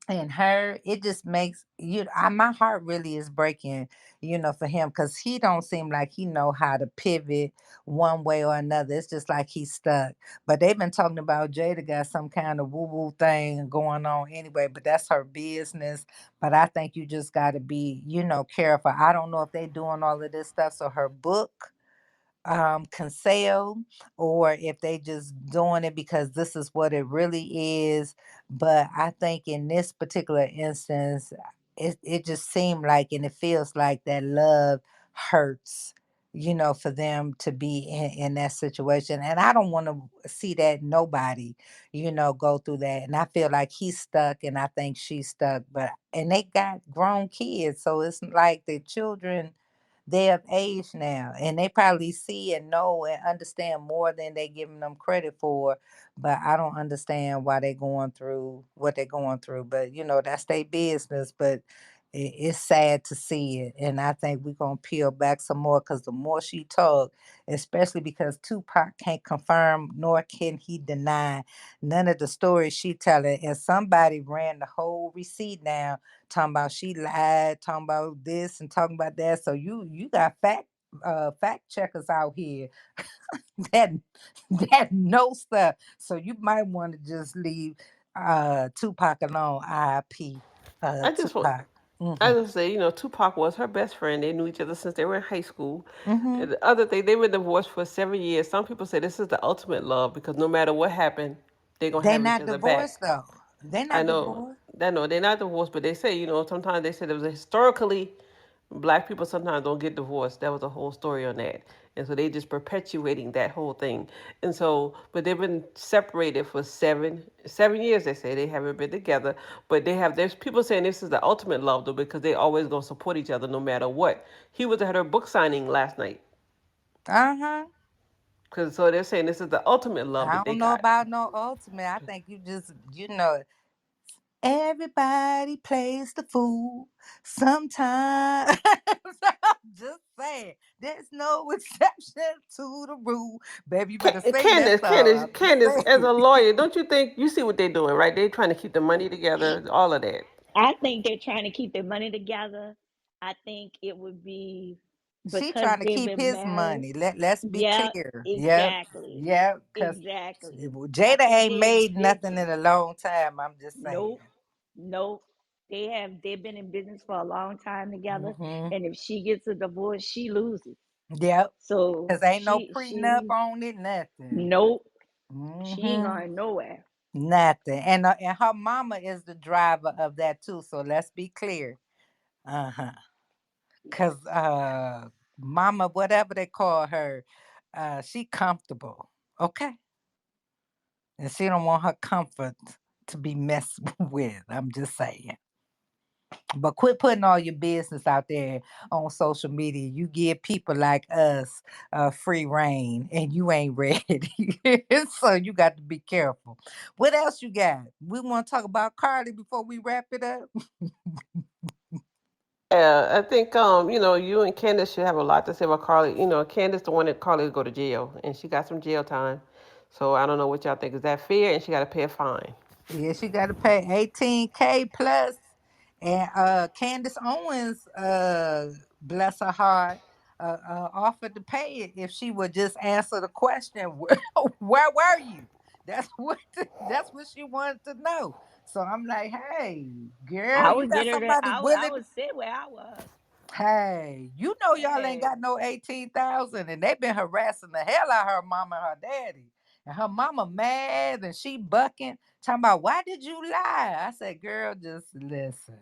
And her, it just makes my heart really is breaking, for him, because he don't seem like he know how to pivot one way or another. It's just like he's stuck. But they've been talking about Jada got some kind of woo woo thing going on anyway, but that's her business. But I think you just got to be, careful. I don't know if they doing all of this stuff so her book can sell, or if they just doing it because this is what it really is. But I think in this particular instance, it just seemed like, and it feels like that love hurts, for them to be in that situation. And I don't want to see that nobody, go through that. And I feel like he's stuck and I think she's stuck. But and they got grown kids, so it's like the children, they're of age now, and they probably see and know and understand more than they giving them credit for. But I don't understand why they're going through what they're going through. But that's their business. But it's sad to see it, and I think we're gonna peel back some more because the more she talk, especially because Tupac can't confirm nor can he deny none of the stories she telling, and somebody ran the whole receipt down talking about she lied, talking about this and talking about that. So you got fact checkers out here that that know stuff. So you might want to just leave Tupac alone. R.I.P. I just want Tupac. I Mm-hmm. just say, Tupac was her best friend. They knew each other since they were in high school. Mm-hmm. And the other thing, they were divorced for 7 years. Some people say this is the ultimate love because no matter what happened, they're gonna They have each not other divorced back. though. They I not know, divorced. they're not divorced, but they say, sometimes they said it was historically black people sometimes don't get divorced. That was a whole story on that. And so they just perpetuating that whole thing. And so, but they've been separated for 7 years. They say they haven't been together, but there's people saying this is the ultimate love though, because they always gonna support each other no matter what. He was at her book signing last night. Uh-huh. Cause so they're saying this is the ultimate love I that they don't know got. about no ultimate. I think you just, everybody plays the fool sometimes. I'm just saying, there's no exception to the rule. Baby, you better sing that Candace, song. Candace, I'm just Candace, as saying. a lawyer, don't you think you see what they're doing, right? They're trying to keep the money together, all of that. I think they're trying to keep their money together. I think it would be She because trying to they've keep been his married. money. Let's be Yep, clear. Yep. exactly. Yep. Because Exactly. I Jada think ain't they're made they nothing in a long time. I'm just saying. nope, nope. They've been in business for a long time together. Hmm. And if she gets a divorce, she loses. Yep. So Because ain't no prenup she on it, nothing. nope. She ain't Hmm. going nowhere. Nothing. And her mama is the driver of that too. So let's be clear. Uh-huh. Cause mama, whatever they call her, she comfortable. Okay. And she don't want her comfort to be messed with. I'm just saying. But quit putting all your business out there on social media. You give people like us free reign and you ain't ready. So you got to be careful. What else you got? We want to talk about Carly before we wrap it up. Yeah, I think you and Candace should have a lot to say about Carly. Candace the one that Carly go to jail, and she got some jail time. So I don't know what y'all think. Is that fair? And she got to pay a fine. Yeah, she got to pay 18K plus. And Candace Owens, bless her heart, offered to pay it if she would just answer the question, where were you? That's what she wanted to know. So I'm like, hey, girl, I you would got get her to somebody I willing. would sit where I was. Hey, y'all ain't Hey, got no 18,000, and they been harassing the hell out of her mama and her daddy. And her mama mad and she bucking, talking about why did you lie? I said, girl, just listen.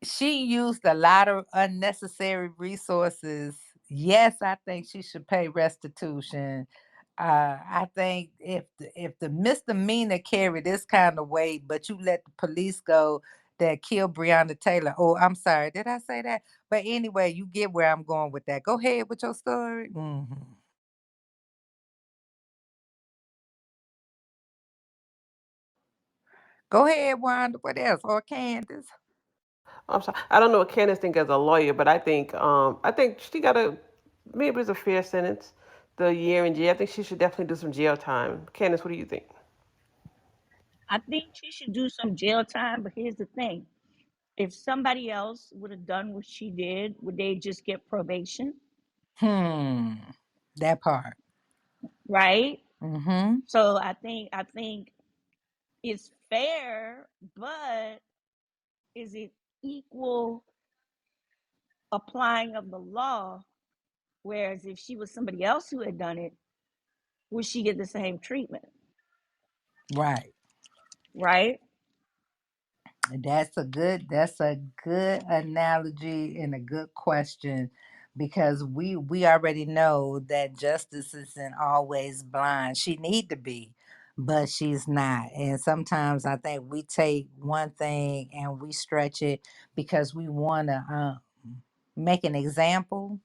She used a lot of unnecessary resources. Yes, I think she should pay restitution. I think if the misdemeanor carry this kind of weight, but you let the police go that killed Breonna Taylor. Oh, I'm sorry, did I say that? But anyway, you get where I'm going with that. Go ahead with your story. Go ahead, Wanda. What else? Or Candace? I'm sorry. I don't know what Candace think as a lawyer, but I think she got maybe it's a fair sentence, the year in jail. I think she should definitely do some jail time. Candace, what do you think? I think she should do some jail time. But here's the thing: if somebody else would have done what she did, would they just get probation? Hmm. That part. Right. Mm-hmm. So I think it's fair, but is it equal applying of the law? Whereas if she was somebody else who had done it, would she get the same treatment? Right. Right? That's a good analogy and a good question, because we already know that justice isn't always blind. She need to be, but she's not. And sometimes I think we take one thing and we stretch it because we want to make an example.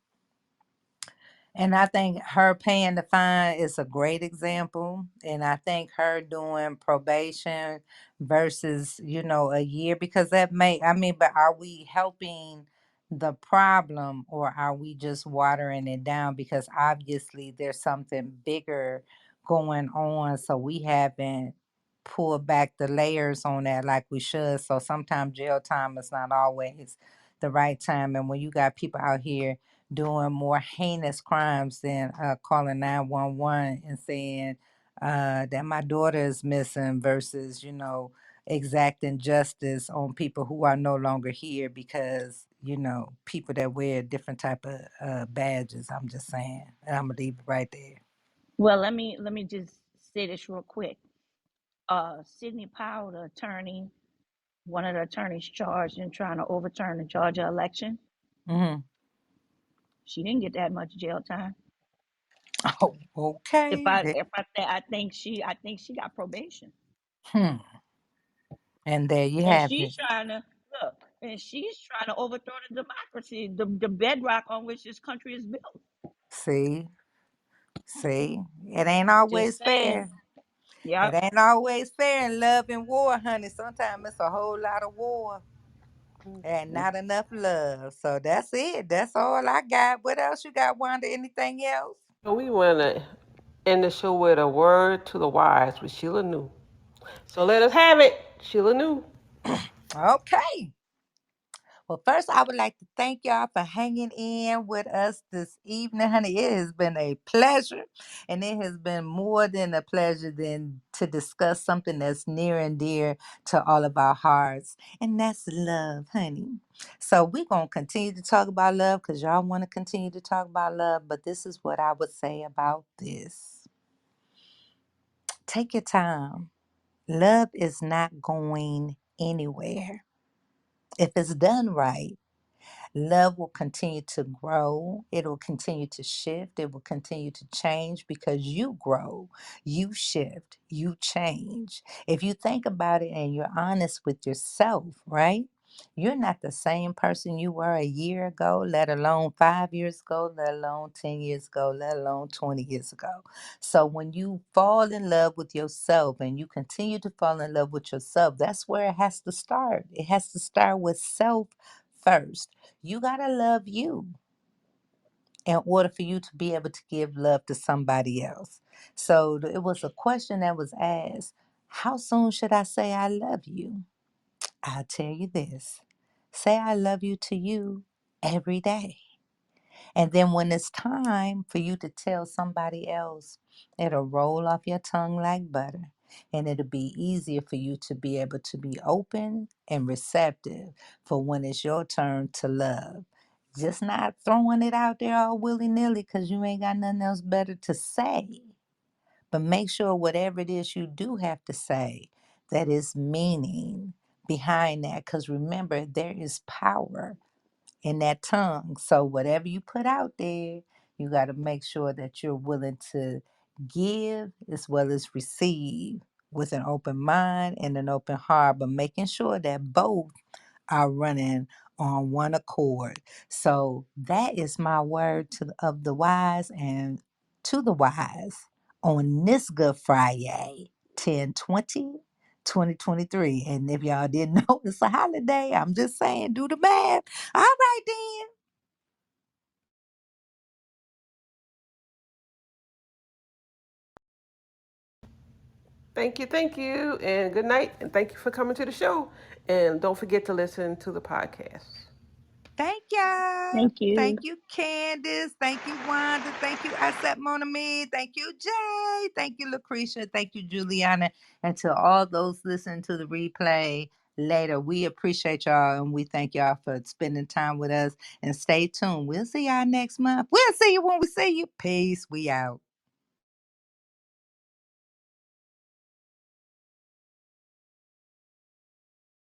And I think her paying the fine is a great example. And I think her doing probation versus, a year, because but are we helping the problem, or are we just watering it down? Because obviously there's something bigger going on. So we haven't pulled back the layers on that like we should. So sometimes jail time is not always the right time. And when you got people out here doing more heinous crimes than calling 911 and saying that my daughter is missing versus, exacting justice on people who are no longer here because, people that wear different type of badges. I'm just saying. And I'm going to leave it right there. Well, let me just say this real quick. Sidney Powell, the attorney, one of the attorneys charged in trying to overturn the Georgia election, Hmm. she didn't get that much jail time. Oh, If okay. I if I th- I think she got probation. Hmm. And there you And have she's it. trying to look, and she's trying to overthrow the democracy, the bedrock on which this country is built. See, see, it ain't Just always saying. fair. It Yep. ain't always fair in love and war, honey. Sometimes it's a whole lot of war and not enough love. So that's it. That's all I got. What else you got, Wanda? Anything else? So we want to end the show with a word to the wise with Sheila New. So let us have it, Sheila New. Okay. Well, first, I would like to thank y'all for hanging in with us this evening, honey. It has been a pleasure, and it has been more than a pleasure than to discuss something that's near and dear to all of our hearts, and that's love, honey. So we're gonna continue to talk about love because y'all want to continue to talk about love. But this is what I would say about this: take your time. Love is not going anywhere if it's done right. Love will continue to grow. It will continue to shift. It will continue to change because you grow, you shift, you change. If you think about it and you're honest with yourself, right? You're not the same person you were a year ago, let alone 5 years ago, let alone 10 years ago, let alone 20 years ago. So when you fall in love with yourself and you continue to fall in love with yourself, that's where it has to start. It has to start with self first. You got to love you in order for you to be able to give love to somebody else. So it was a question that was asked: how soon should I say I love you? I'll tell you this: say I love you to you every day. And then when it's time for you to tell somebody else, it'll roll off your tongue like butter. And it'll be easier for you to be able to be open and receptive for when it's your turn to love. Just not throwing it out there all willy nilly because you ain't got nothing else better to say. But make sure whatever it is you do have to say, that is meaning behind that. Because remember, there is power in that tongue. So whatever you put out there, you got to make sure that you're willing to give as well as receive with an open mind and an open heart, but making sure that both are running on one accord. So that is my word of the wise and to the wise on this Good Friday, 10/20/2023. And if y'all didn't know it's a holiday, I'm just saying, do the math. All right, then. Thank you, and good night, and thank you for coming to the show. And don't forget to listen to the podcast. Thank y'all. Thank you. Thank you, Candace. Thank you, Wanda. Thank you, Asset Monami. Thank you, Jay. Thank you, Lucretia. Thank you, Juliana. And to all those listening to the replay later, we appreciate y'all and we thank y'all for spending time with us. And stay tuned. We'll see y'all next month. We'll see you when we see you. Peace. We out.